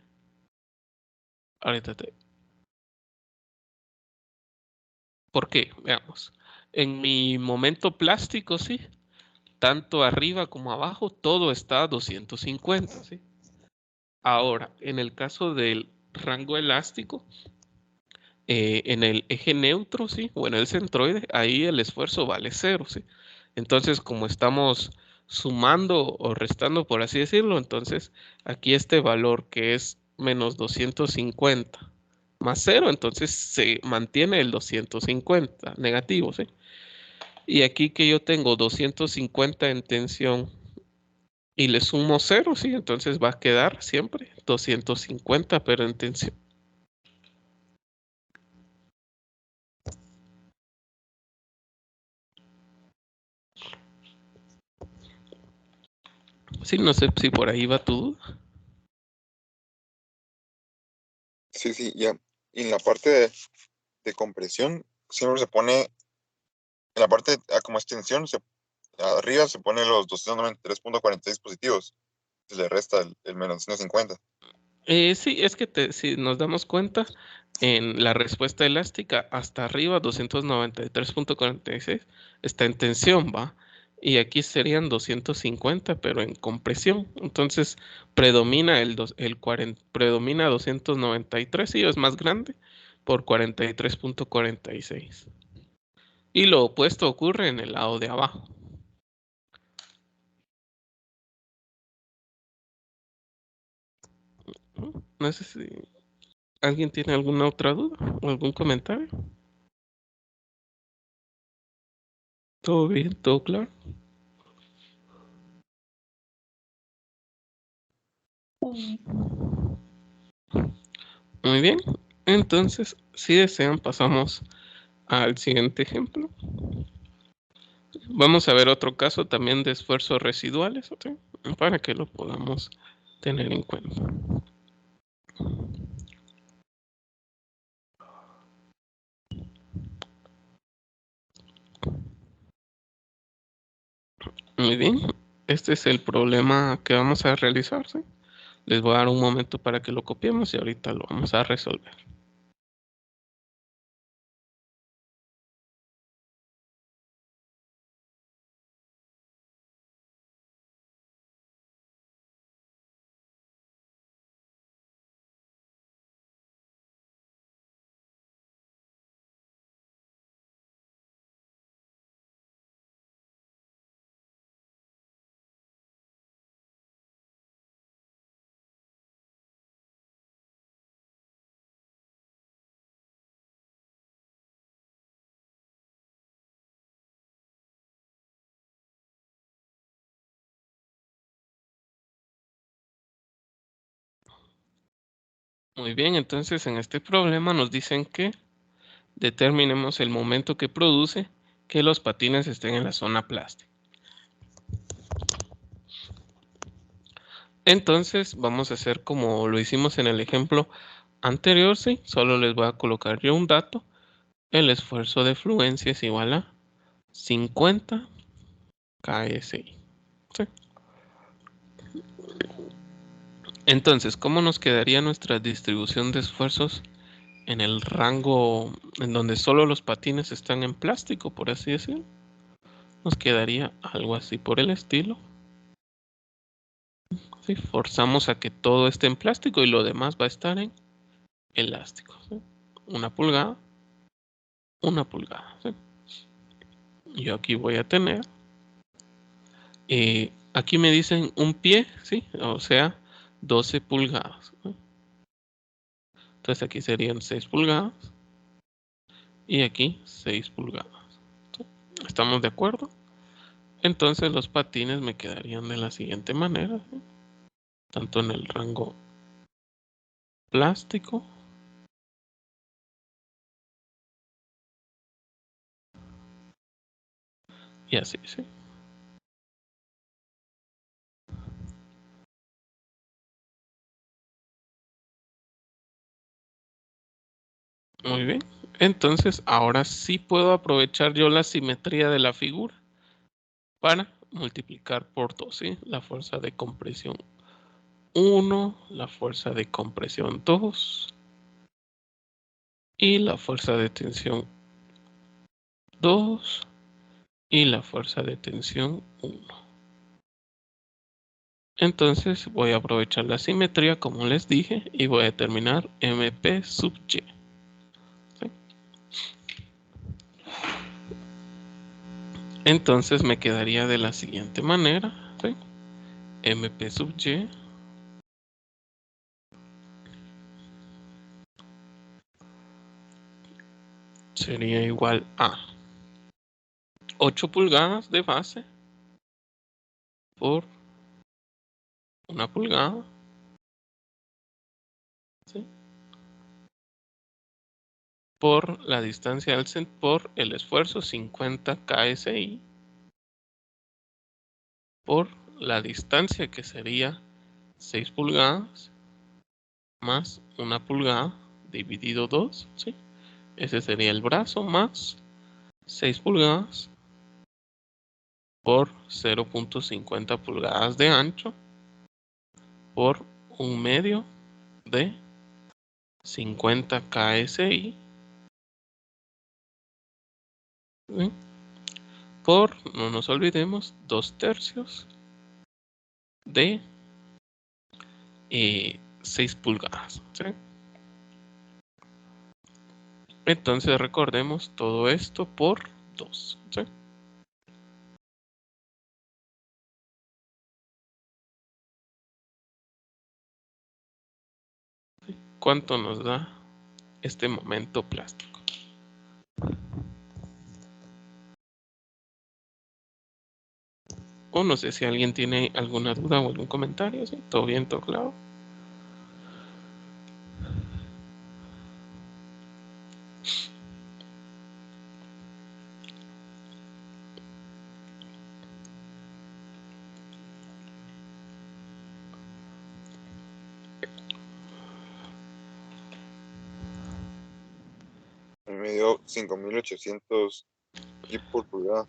ahorita te... ¿Por qué? Veamos. En mi momento plástico, sí, tanto arriba como abajo, todo está a 250, ¿sí? Ahora, en el caso del rango elástico, en el eje neutro, ¿sí? O en el centroide, ahí el esfuerzo vale 0, ¿sí? Entonces, como estamos sumando o restando, por así decirlo, entonces aquí este valor que es menos 250 más 0, entonces se mantiene el 250 negativo, ¿sí? Y aquí que yo tengo 250 en tensión y le sumo 0, ¿sí? Entonces va a quedar siempre 250, pero en tensión. Sí, no sé si por ahí va tu duda. Sí, ya. Y en la parte de compresión, siempre se pone, en la parte como extensión, arriba se pone los 293.46 positivos. Se le resta el menos 150. Sí, es que si nos damos cuenta, en la respuesta elástica hasta arriba, 293.46, está en tensión, ¿va? Y aquí serían 250, pero en compresión. Entonces, predomina predomina 293, sí, es más grande, por 43.46. Y lo opuesto ocurre en el lado de abajo. No sé si alguien tiene alguna otra duda o algún comentario. ¿Todo bien? ¿Todo claro? Muy bien. Entonces, si desean, pasamos al siguiente ejemplo. Vamos a ver otro caso también de esfuerzos residuales, ¿ok? Para que lo podamos tener en cuenta. Muy bien, este es el problema que vamos a realizar, ¿sí? Les voy a dar un momento para que lo copiemos y ahorita lo vamos a resolver. Muy bien, entonces en este problema nos dicen que determinemos el momento que produce que los patines estén en la zona plástica. Entonces vamos a hacer como lo hicimos en el ejemplo anterior, ¿sí? Solo les voy a colocar yo un dato. El esfuerzo de fluencia es igual a 50 KSI. ¿Sí? Entonces, ¿cómo nos quedaría nuestra distribución de esfuerzos en el rango en donde solo los patines están en plástico, por así decirlo? Nos quedaría algo así por el estilo. ¿Sí? Forzamos a que todo esté en plástico y lo demás va a estar en elástico. ¿Sí? 1 pulgada, 1 pulgada. ¿Sí? Yo aquí voy a tener, aquí me dicen un pie, ¿sí? O sea, 12 pulgadas. ¿Sí? Entonces aquí serían 6 pulgadas y aquí 6 pulgadas. ¿Sí? ¿Estamos de acuerdo? Entonces los patines me quedarían de la siguiente manera, ¿sí? Tanto en el rango plástico y así, ¿sí? Muy bien. Entonces ahora sí puedo aprovechar yo la simetría de la figura para multiplicar por 2, ¿sí? La fuerza de compresión 1, la fuerza de compresión 2 y la fuerza de tensión 2 y la fuerza de tensión 1. Entonces voy a aprovechar la simetría como les dije y voy a determinar MP sub Y. ¿Sí? Entonces me quedaría de la siguiente manera, ¿sí? MP sub Y sería igual a 8 pulgadas de base por 1 pulgada, ¿sí? Por la distancia al centro, por el esfuerzo 50 KSI, por la distancia que sería 6 pulgadas más 1 pulgada dividido 2, ¿sí? Ese sería el brazo más 6 pulgadas por 0.50 pulgadas de ancho por 1/2 de 50 KSI, ¿sí? Por, no nos olvidemos, 2/3 de 6 pulgadas, ¿sí? Entonces recordemos todo esto por 2, ¿sí? ¿Cuánto nos da este momento plástico? O no sé si alguien tiene alguna duda o algún comentario, ¿sí? ¿Todo bien, todo claro? Me dio 5800 kip por pulgada.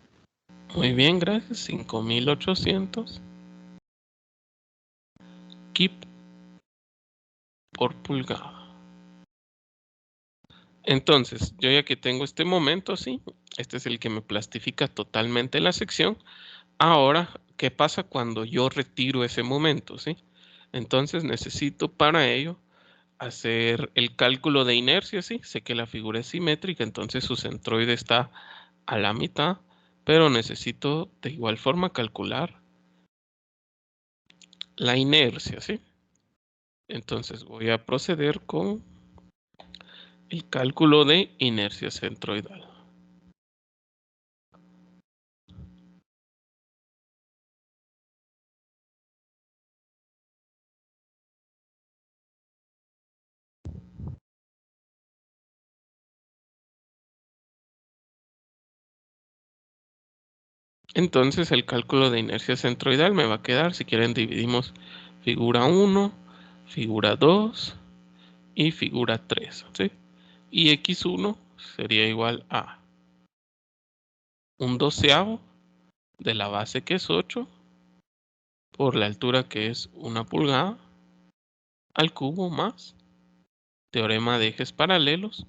Muy bien, gracias. 5800 kip por pulgada. Entonces, yo ya que tengo este momento, sí, este es el que me plastifica totalmente la sección. Ahora, ¿qué pasa cuando yo retiro ese momento, sí? Entonces necesito para ello hacer el cálculo de inercia, sí. Sé que la figura es simétrica, entonces su centroide está a la mitad, pero necesito de igual forma calcular la inercia, sí. Entonces voy a proceder con el cálculo de inercia centroidal. Entonces el cálculo de inercia centroidal me va a quedar, si quieren dividimos figura 1, figura 2 y figura 3, ¿sí? Y x1 sería igual a 1/12 de la base, que es 8, por la altura, que es 1 pulgada, al cubo, más teorema de ejes paralelos,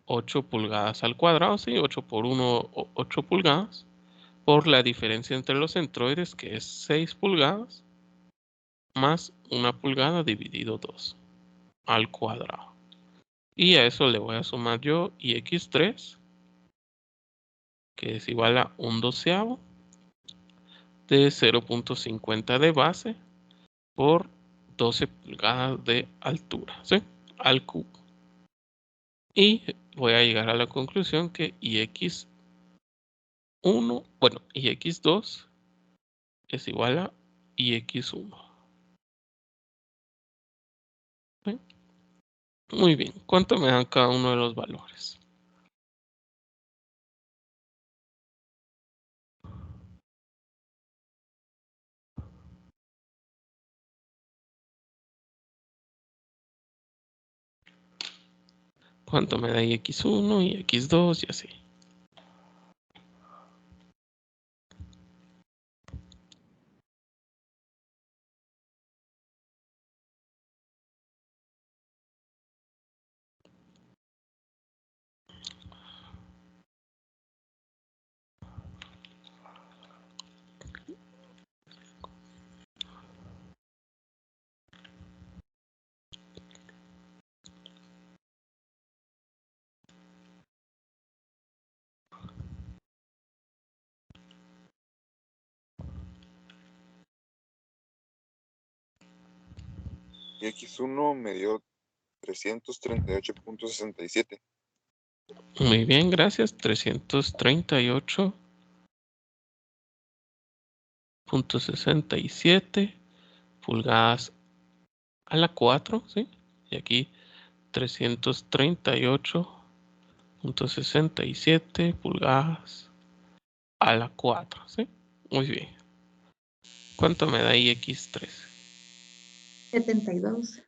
8 pulgadas al cuadrado, ¿sí? 8 por 1, 8 pulgadas, por la diferencia entre los centroides, que es 6 pulgadas, más 1 pulgada dividido 2 al cuadrado. Y a eso le voy a sumar yo y x3, que es igual a 1/12 de 0.50 de base por 12 pulgadas de altura, ¿sí? Al cubo. Y voy a llegar a la conclusión que ix1, bueno, ix2 es igual a ix1. ¿Sí? Muy bien, ¿cuánto me dan cada uno de los valores? ¿Cuánto me da ix1 y x2 y así? Y x1 me dio 338.67. Muy bien, gracias. 338.67 pulgadas a la 4, ¿sí? Y aquí 338.67 pulgadas a la 4, ¿sí? Muy bien. ¿Cuánto me da ix3? 72.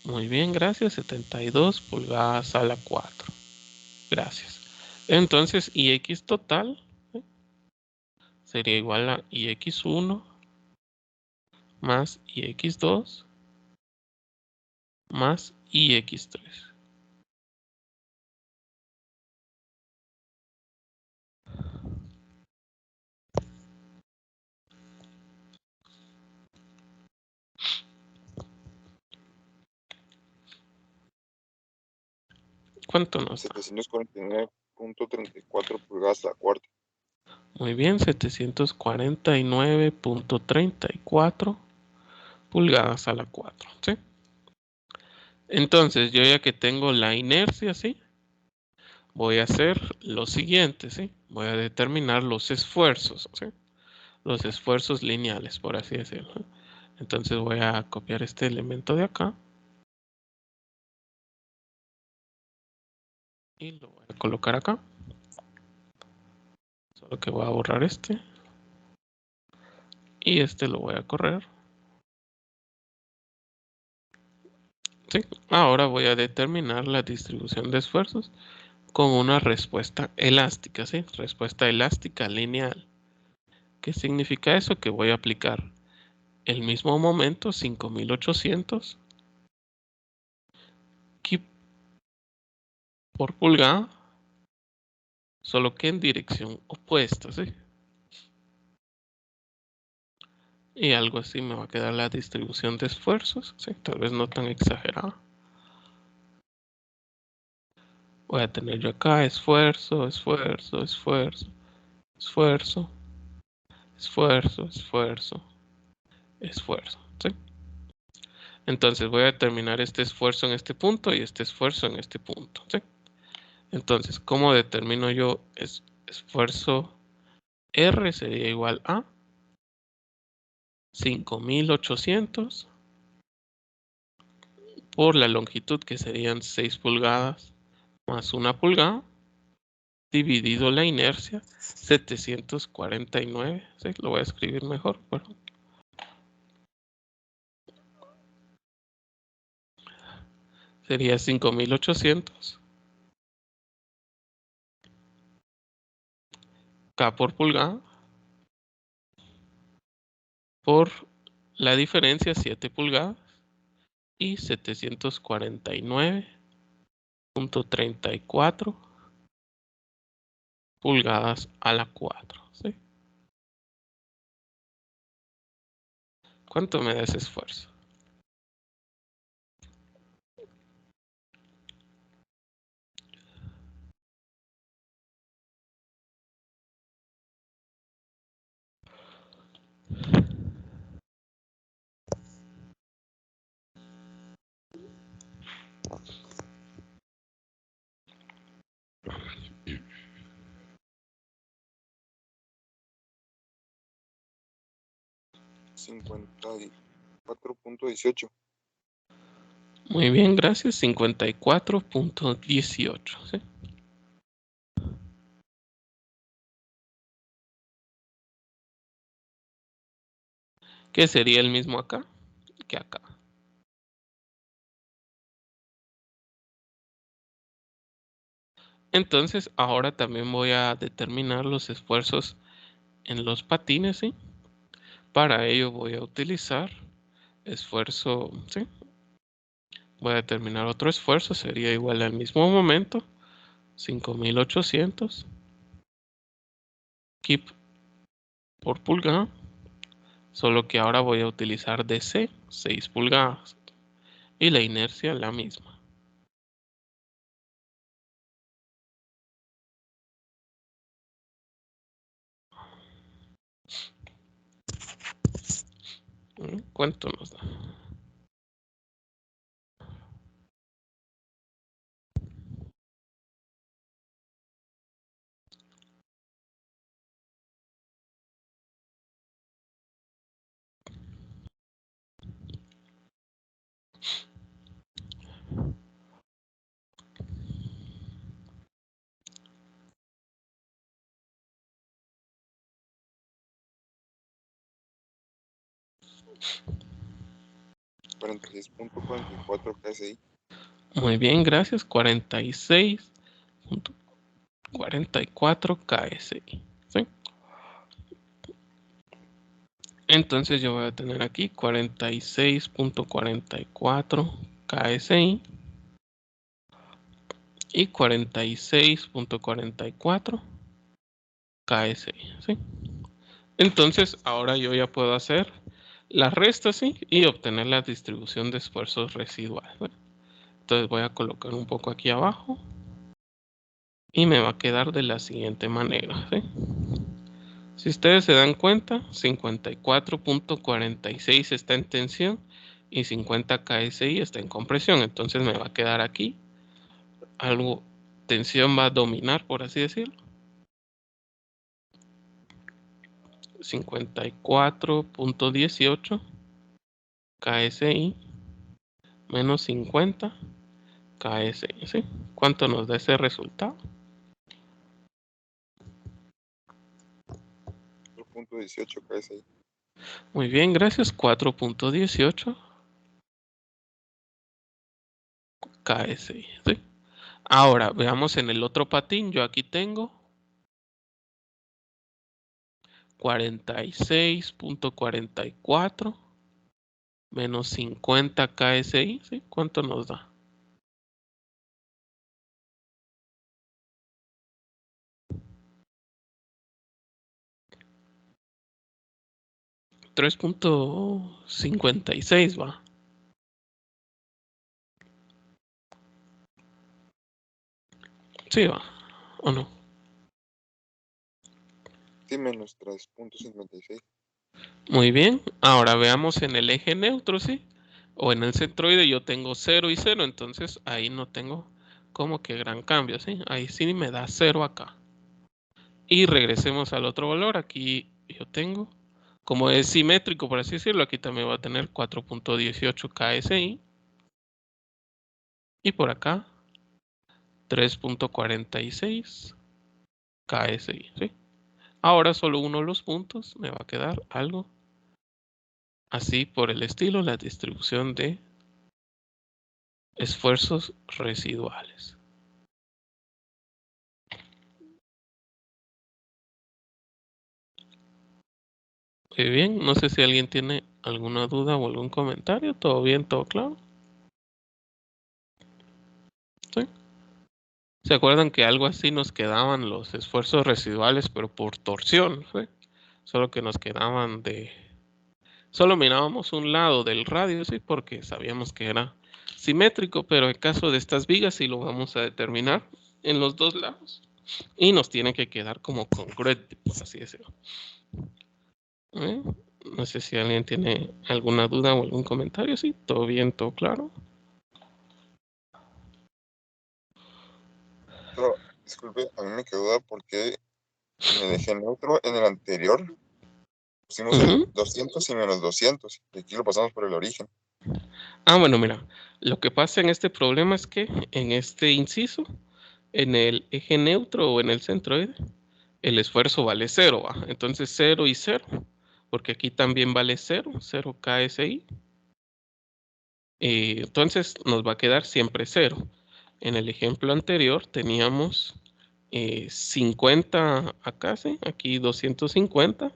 Muy bien, gracias. 72 pulgadas a la 4. Gracias. Entonces, ix total, ¿sí?, sería igual a ix1 más ix2 más ix3. ¿Cuánto nos da? 749.34 pulgadas a la cuarta. Muy bien, 749.34 pulgadas a la 4, ¿sí? Entonces, yo ya que tengo la inercia, ¿sí?, voy a hacer lo siguiente, ¿sí? Voy a determinar los esfuerzos, ¿sí? Los esfuerzos lineales, por así decirlo. Entonces voy a copiar este elemento de acá y lo voy a colocar acá. Solo que voy a borrar este. Y este lo voy a correr. ¿Sí? Ahora voy a determinar la distribución de esfuerzos con una respuesta elástica, ¿sí? Respuesta elástica lineal. ¿Qué significa eso? Que voy a aplicar el mismo momento, 5800 kip por pulgada, solo que en dirección opuesta, ¿sí? Y algo así me va a quedar la distribución de esfuerzos, ¿sí? Tal vez no tan exagerada. Voy a tener yo acá esfuerzo, esfuerzo, esfuerzo, esfuerzo, esfuerzo, esfuerzo, esfuerzo, ¿sí? Entonces voy a determinar este esfuerzo en este punto y este esfuerzo en este punto, ¿sí? Entonces, ¿cómo determino yo esfuerzo R? Sería igual a 5800 por la longitud, que serían 6 pulgadas más 1 pulgada, dividido la inercia, 749. ¿Sí? Lo voy a escribir mejor. Bueno. Sería 5800 K por pulgada por la diferencia, 7 pulgadas, y 749.34 pulgadas a la 4. ¿Sí? ¿Cuánto me da ese esfuerzo? $54.18. Muy bien, gracias. 54.18. ¿Sí? Que sería el mismo acá que acá. Entonces, ahora también voy a determinar los esfuerzos en los patines, ¿sí? Para ello voy a utilizar esfuerzo, ¿sí? Voy a determinar otro esfuerzo, sería igual al mismo momento, 5800 kip por pulgada, solo que ahora voy a utilizar DC, 6 pulgadas, y la inercia la misma. ¿Cuánto nos da? $46.44 KSI. Muy bien, gracias. 46.44 KSI. ¿Sí? Entonces yo voy a tener aquí 46.44 KSI y 46.44 KSI. ¿Sí? Entonces ahora yo ya puedo hacer la resta, ¿sí? Y obtener la distribución de esfuerzos residuales. ¿Sí? Entonces voy a colocar un poco aquí abajo y me va a quedar de la siguiente manera. ¿Sí? Si ustedes se dan cuenta, 54.46 está en tensión y 50 KSI está en compresión. Entonces me va a quedar aquí algo, tensión va a dominar, por así decirlo. 54.18 KSI menos 50 KSI, ¿sí? ¿Cuánto nos da ese resultado? 4.18 KSI. Muy bien, gracias. 4.18 KSI, ¿sí? Ahora, veamos en el otro patín. Yo aquí tengo 46.44 menos 50 KSI, ¿sí? ¿Cuánto nos da? 3.56 va. Sí va, ¿o no? Sí, menos 3.56. Muy bien, ahora veamos en el eje neutro, ¿sí? O en el centroide yo tengo 0 y 0, entonces ahí no tengo como que gran cambio, ¿sí? Ahí sí me da 0 acá. Y regresemos al otro valor, aquí yo tengo, como es simétrico por así decirlo, aquí también va a tener 4.18 KSI. Y por acá 3.46 KSI, ¿sí? Ahora solo uno de los puntos me va a quedar algo así por el estilo, la distribución de esfuerzos residuales. Muy bien, no sé si alguien tiene alguna duda o algún comentario. ¿Todo bien? ¿Todo claro? ¿Sí? ¿Se acuerdan que algo así nos quedaban los esfuerzos residuales, pero por torsión? ¿Sí? Solo que nos quedaban de... Solo mirábamos un lado del radio, ¿sí? Porque sabíamos que era simétrico, pero en caso de estas vigas sí lo vamos a determinar en los dos lados. Y nos tiene que quedar como congruente, por así decirlo. No sé si alguien tiene alguna duda o algún comentario. Sí, todo bien, todo claro. Pero, disculpe, a mí me quedó duda porque en el eje neutro, en el anterior, pusimos el 200 y menos 200. Y aquí lo pasamos por el origen. Ah, bueno, mira, lo que pasa en este problema es que en este inciso, en el eje neutro o en el centroide, el esfuerzo vale 0, ¿va? Entonces 0 y 0, porque aquí también vale 0, 0 KSI. Entonces nos va a quedar siempre 0. En el ejemplo anterior teníamos 50 acá, ¿sí? Aquí 250.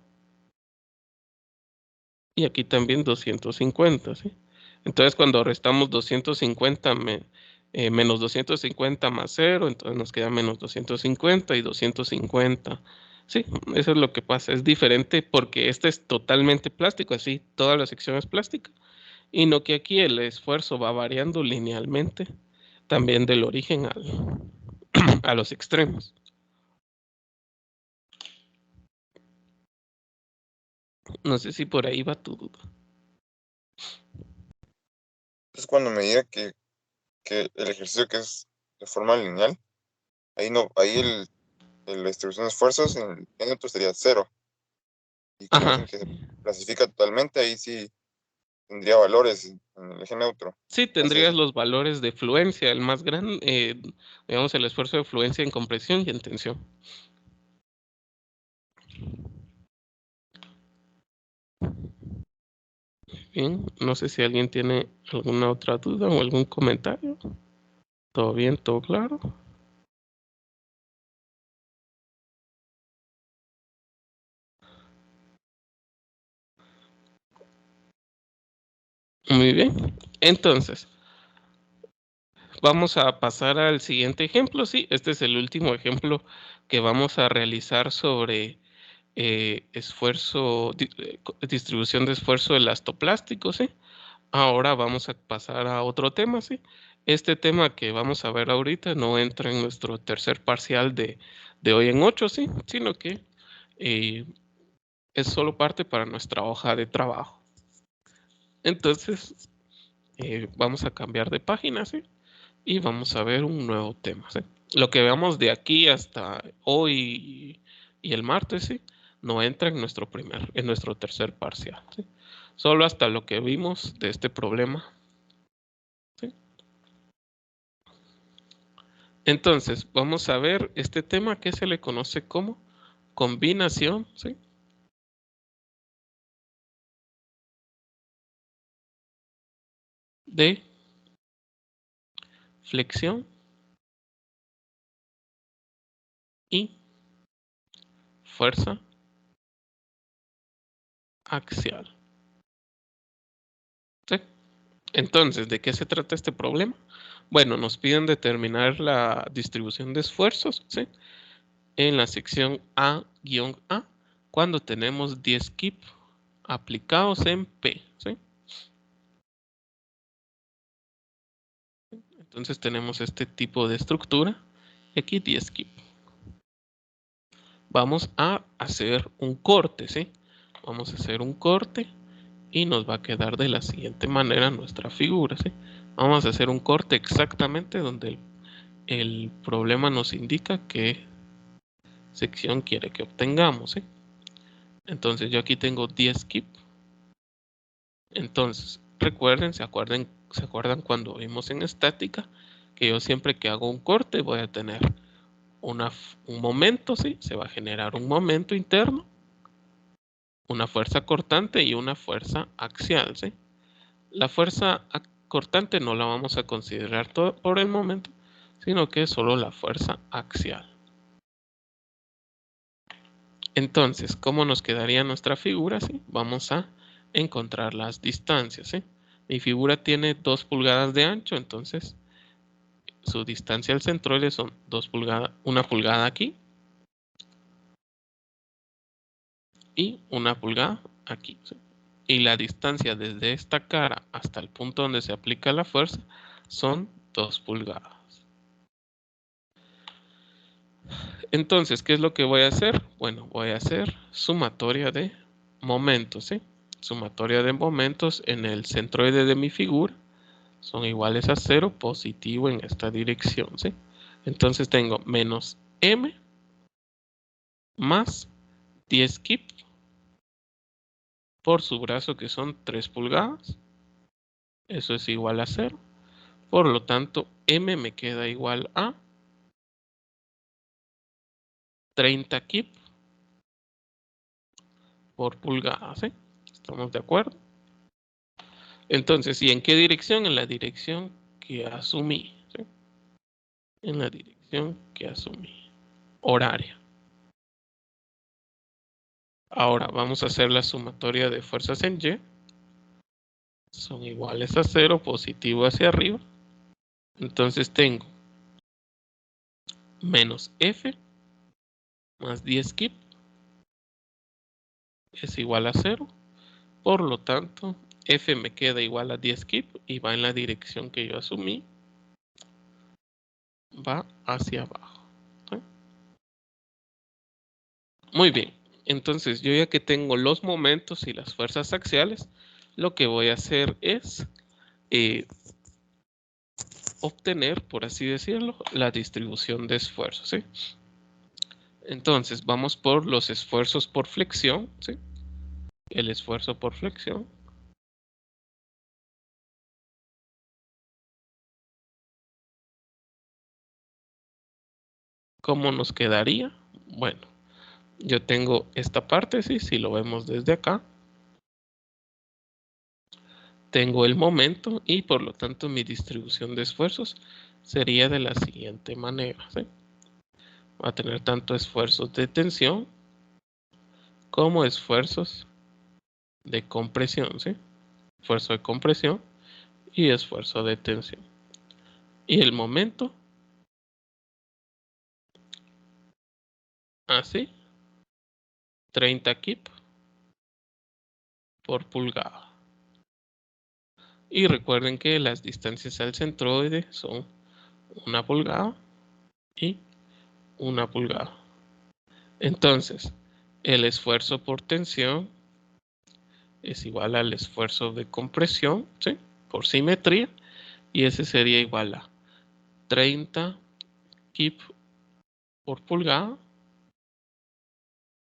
Y aquí también 250, ¿sí? Entonces cuando restamos 250 menos 250 más 0, entonces nos queda menos 250 y 250. Sí, eso es lo que pasa. Es diferente porque este es totalmente plástico, así toda la sección es plástica. Y no que aquí el esfuerzo va variando linealmente también del origen a los extremos. No sé si por ahí va tu duda. Entonces, cuando me diga que el ejercicio que es de forma lineal, ahí no, ahí la distribución de esfuerzos en el eje neutro sería 0. Y como Ajá. dicen que se clasifica totalmente, ahí sí tendría valores en el eje neutro. Sí, tendrías los valores de fluencia, el más grande, digamos, el esfuerzo de fluencia en compresión y en tensión. Bien, no sé si alguien tiene alguna otra duda o algún comentario. ¿Todo bien? ¿Todo claro? Muy bien. Entonces, vamos a pasar al siguiente ejemplo. Sí, este es el último ejemplo que vamos a realizar sobre distribución de esfuerzo elastoplástico, ¿sí? Ahora vamos a pasar a otro tema, ¿sí? Este tema que vamos a ver ahorita no entra en nuestro tercer parcial de hoy en 8, ¿sí? Sino que es solo parte para nuestra hoja de trabajo. Entonces, vamos a cambiar de página, ¿sí? Y vamos a ver un nuevo tema, ¿sí? Lo que veamos de aquí hasta hoy y el martes, ¿sí? No entra en nuestro tercer parcial, ¿sí? Solo hasta lo que vimos de este problema, ¿sí? Entonces, vamos a ver este tema que se le conoce como combinación, ¿sí? De flexión y fuerza axial. ¿Sí? Entonces, ¿de qué se trata este problema? Bueno, nos piden determinar la distribución de esfuerzos, ¿sí? En la sección A-A, cuando tenemos 10 kip aplicados en P, ¿sí? Entonces tenemos este tipo de estructura, y aquí 10 kip. Vamos a hacer un corte, ¿sí? Vamos a hacer un corte y nos va a quedar de la siguiente manera nuestra figura, ¿sí? Vamos a hacer un corte exactamente donde el problema nos indica qué sección quiere que obtengamos, ¿sí? Entonces yo aquí tengo 10 kip. Entonces, recuerden, ¿se acuerdan cuando vimos en estática? Que yo siempre que hago un corte voy a tener un momento, ¿sí? Se va a generar un momento interno, una fuerza cortante y una fuerza axial, ¿sí? La fuerza cortante no la vamos a considerar por el momento, sino que es solo la fuerza axial. Entonces, ¿cómo nos quedaría nuestra figura? ¿Sí? Vamos a encontrar las distancias, ¿sí? Mi figura tiene 2 pulgadas de ancho, entonces su distancia al centroide son 2 pulgadas, 1 pulgada aquí y 1 pulgada aquí, ¿sí? Y la distancia desde esta cara hasta el punto donde se aplica la fuerza son 2 pulgadas. Entonces, ¿qué es lo que voy a hacer? Bueno, voy a hacer sumatoria de momentos, ¿sí? Sumatoria de momentos en el centroide de mi figura son iguales a 0, positivo en esta dirección, ¿sí? Entonces tengo menos m más 10 kip por su brazo, que son 3 pulgadas. Eso es igual a 0. Por lo tanto, m me queda igual a 30 kip por pulgada, ¿sí? ¿Estamos de acuerdo? Entonces, ¿y en qué dirección? En la dirección que asumí, ¿sí? En la dirección que asumí. Horaria. Ahora vamos a hacer la sumatoria de fuerzas en Y. Son iguales a 0, positivo hacia arriba. Entonces tengo menos F más 10 kip es igual a 0. Por lo tanto, F me queda igual a 10 kip y va en la dirección que yo asumí. Va hacia abajo, ¿sí? Muy bien. Entonces, yo ya que tengo los momentos y las fuerzas axiales, lo que voy a hacer es obtener, por así decirlo, la distribución de esfuerzos, ¿sí? Entonces, vamos por los esfuerzos por flexión, ¿sí? El esfuerzo por flexión. ¿Cómo nos quedaría? Bueno, yo tengo esta parte, ¿sí? Si lo vemos desde acá. Tengo el momento y por lo tanto mi distribución de esfuerzos sería de la siguiente manera, ¿sí? Va a tener tanto esfuerzos de tensión como esfuerzos de compresión, ¿sí? Esfuerzo de compresión y esfuerzo de tensión. Y el momento, así, 30 kip por pulgada. Y recuerden que las distancias al centroide son 1 pulgada y 1 pulgada. Entonces, el esfuerzo por tensión es igual al esfuerzo de compresión, ¿sí? Por simetría, y ese sería igual a 30 kip por pulgada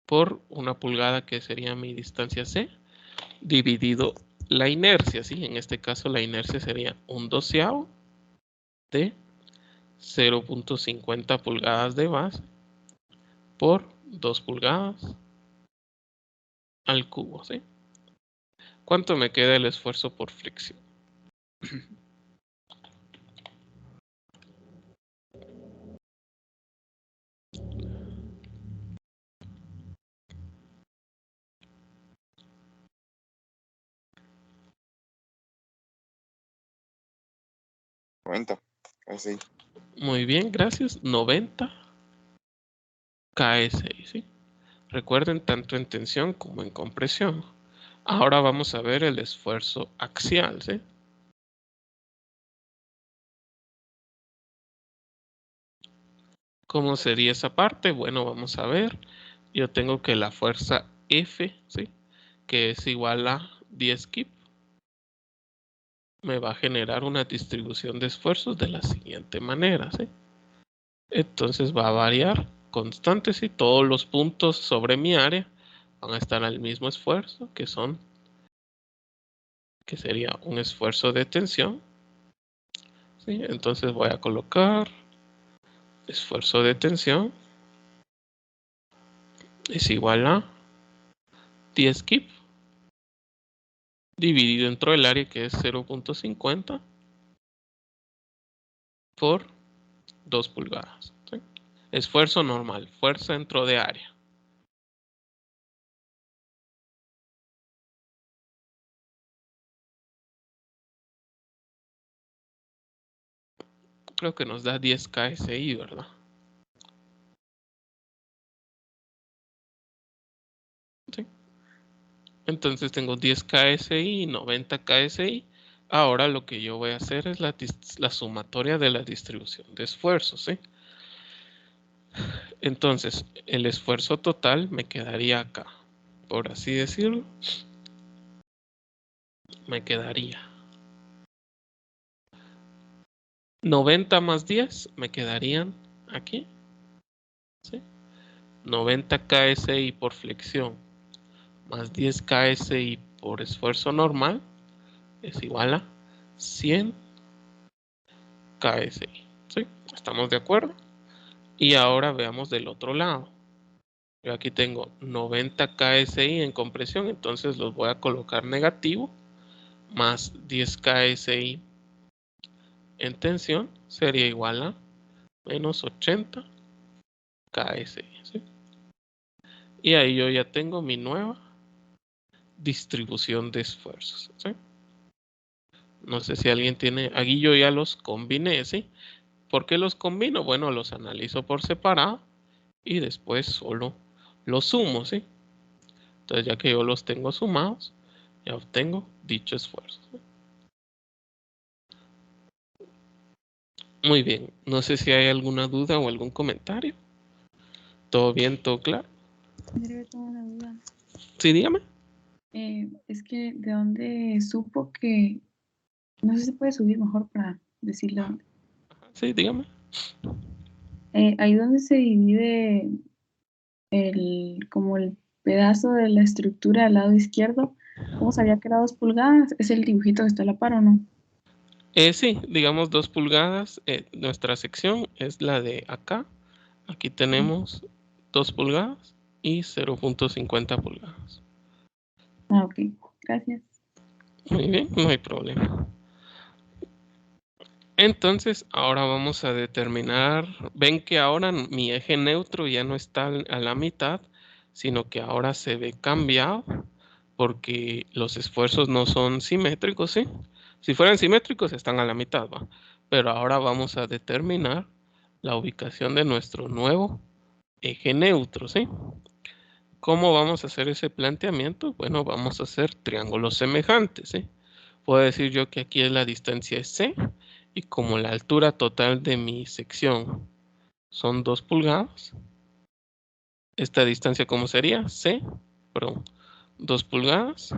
por 1 pulgada, que sería mi distancia C, dividido la inercia, ¿sí? En este caso la inercia sería 1/12 de 0.50 pulgadas de base por 2 pulgadas al cubo, ¿sí? ¿Cuánto me queda el esfuerzo por fricción? Así. Muy bien, gracias. 90 KSI, ¿sí? Recuerden, tanto en tensión como en compresión. Ahora vamos a ver el esfuerzo axial, ¿sí? ¿Cómo sería esa parte? Bueno, vamos a ver. Yo tengo que la fuerza F, ¿sí? Que es igual a 10 kip, me va a generar una distribución de esfuerzos de la siguiente manera, ¿sí? Entonces va a variar constante, ¿sí? Todos los puntos sobre mi área van a estar al mismo esfuerzo, que sería un esfuerzo de tensión, ¿sí? Entonces voy a colocar esfuerzo de tensión es igual a 10 kip dividido entre el área, que es 0.50 por 2 pulgadas, ¿sí? Esfuerzo normal, fuerza dentro de área. Creo que nos da 10 KSI, ¿verdad? ¿Sí? Entonces tengo 10 KSI y 90 KSI. Ahora lo que yo voy a hacer es la sumatoria de la distribución de esfuerzos, ¿sí? Entonces, el esfuerzo total me quedaría acá, por así decirlo. Me quedaría 90 más 10, me quedarían aquí, ¿sí? 90 KSI por flexión más 10 KSI por esfuerzo normal es igual a 100 KSI, ¿sí? ¿Estamos de acuerdo? Y ahora veamos del otro lado. Yo aquí tengo 90 KSI en compresión, entonces los voy a colocar negativo, más 10 KSI en tensión sería igual a menos 80 KSI, ¿sí? Y ahí yo ya tengo mi nueva distribución de esfuerzos, ¿sí? No sé si alguien tiene, aquí yo ya los combiné, ¿sí? ¿Por qué los combino? Bueno, los analizo por separado y después solo los sumo, ¿sí? Entonces, ya que yo los tengo sumados, ya obtengo dicho esfuerzo, ¿sí? Muy bien, no sé si hay alguna duda o algún comentario. ¿Todo bien, todo claro? Yo tengo una duda. Sí, dígame. Es que de dónde supo que no sé si se puede subir mejor para decirle dónde. Sí, dígame. Ahí donde se divide como el pedazo de la estructura al lado izquierdo, ¿cómo sabía que era 2 pulgadas? ¿Es el dibujito que está a la par o no? Sí, digamos 2 pulgadas. Nuestra sección es la de acá. Aquí tenemos 2 pulgadas y 0.50 pulgadas. Ah, ok. Gracias. Muy bien, no hay problema. Entonces, ahora vamos a determinar, ven que ahora mi eje neutro ya no está a la mitad, sino que ahora se ve cambiado porque los esfuerzos no son simétricos, ¿sí? Si fueran simétricos están a la mitad, ¿va? Pero ahora vamos a determinar la ubicación de nuestro nuevo eje neutro, ¿sí? ¿Cómo vamos a hacer ese planteamiento? Bueno, vamos a hacer triángulos semejantes, ¿sí? Puedo decir yo que aquí es la distancia es C y como la altura total de mi sección son 2 pulgadas, esta distancia ¿cómo sería? C, perdón, 2 pulgadas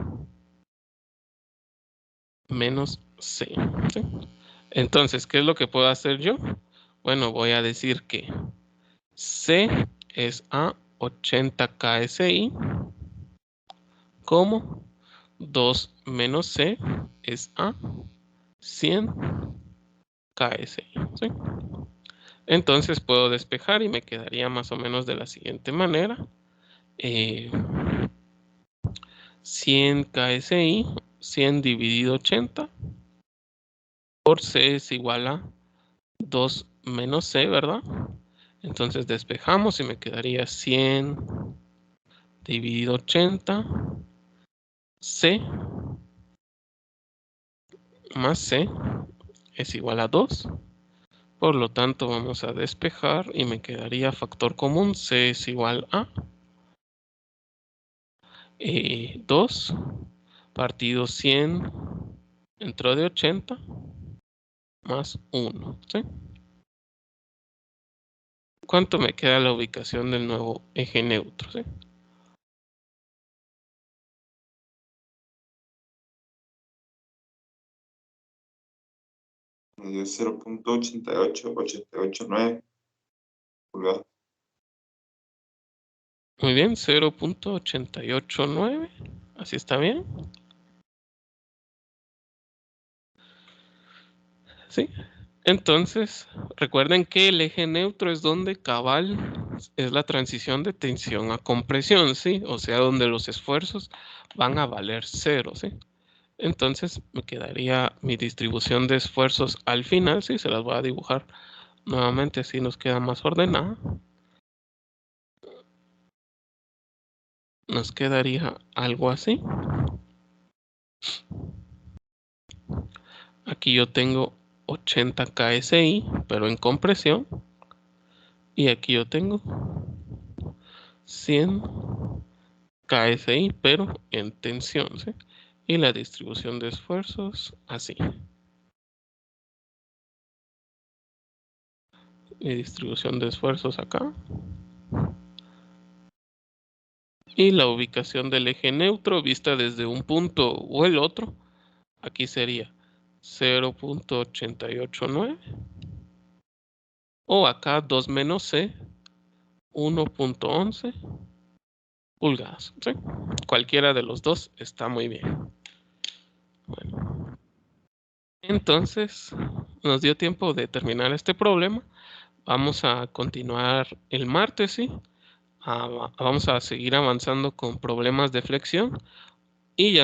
menos C, ¿sí? Entonces, ¿qué es lo que puedo hacer yo? Bueno, voy a decir que C es a 80 KSI, como 2 menos C es a 100 KSI, ¿sí? Entonces puedo despejar y me quedaría más o menos de la siguiente manera. 100 KSI, 100 dividido 80 por C es igual a 2 menos C, ¿verdad? Entonces despejamos y me quedaría 100 dividido 80 C más C es igual a 2. Por lo tanto, vamos a despejar y me quedaría factor común. C es igual a 2 partido 100 dentro de 80 más 1. ¿Sí? ¿Cuánto me queda la ubicación del nuevo eje neutro? ¿Sí? Me dio 0.88889 pulgadas. Muy bien, 0.889. Así está bien. ¿Sí? Entonces, recuerden que el eje neutro es donde cabal es la transición de tensión a compresión, ¿sí? O sea, donde los esfuerzos van a valer 0, ¿sí? Entonces, me quedaría mi distribución de esfuerzos al final, ¿sí? Se las voy a dibujar nuevamente, así nos queda más ordenada. Nos quedaría algo así. Aquí yo tengo 80 KSI, pero en compresión. Y aquí yo tengo 100 KSI, pero en tensión, ¿sí? Y la distribución de esfuerzos así. Y distribución de esfuerzos acá. Y la ubicación del eje neutro vista desde un punto o el otro. Aquí sería 0.889. O acá 2 menos C, 1.11 pulgadas. ¿Sí? Cualquiera de los dos está muy bien. Bueno. Entonces, nos dio tiempo de terminar este problema. Vamos a continuar el martes, ¿sí? Vamos a seguir avanzando con problemas de flexión y ya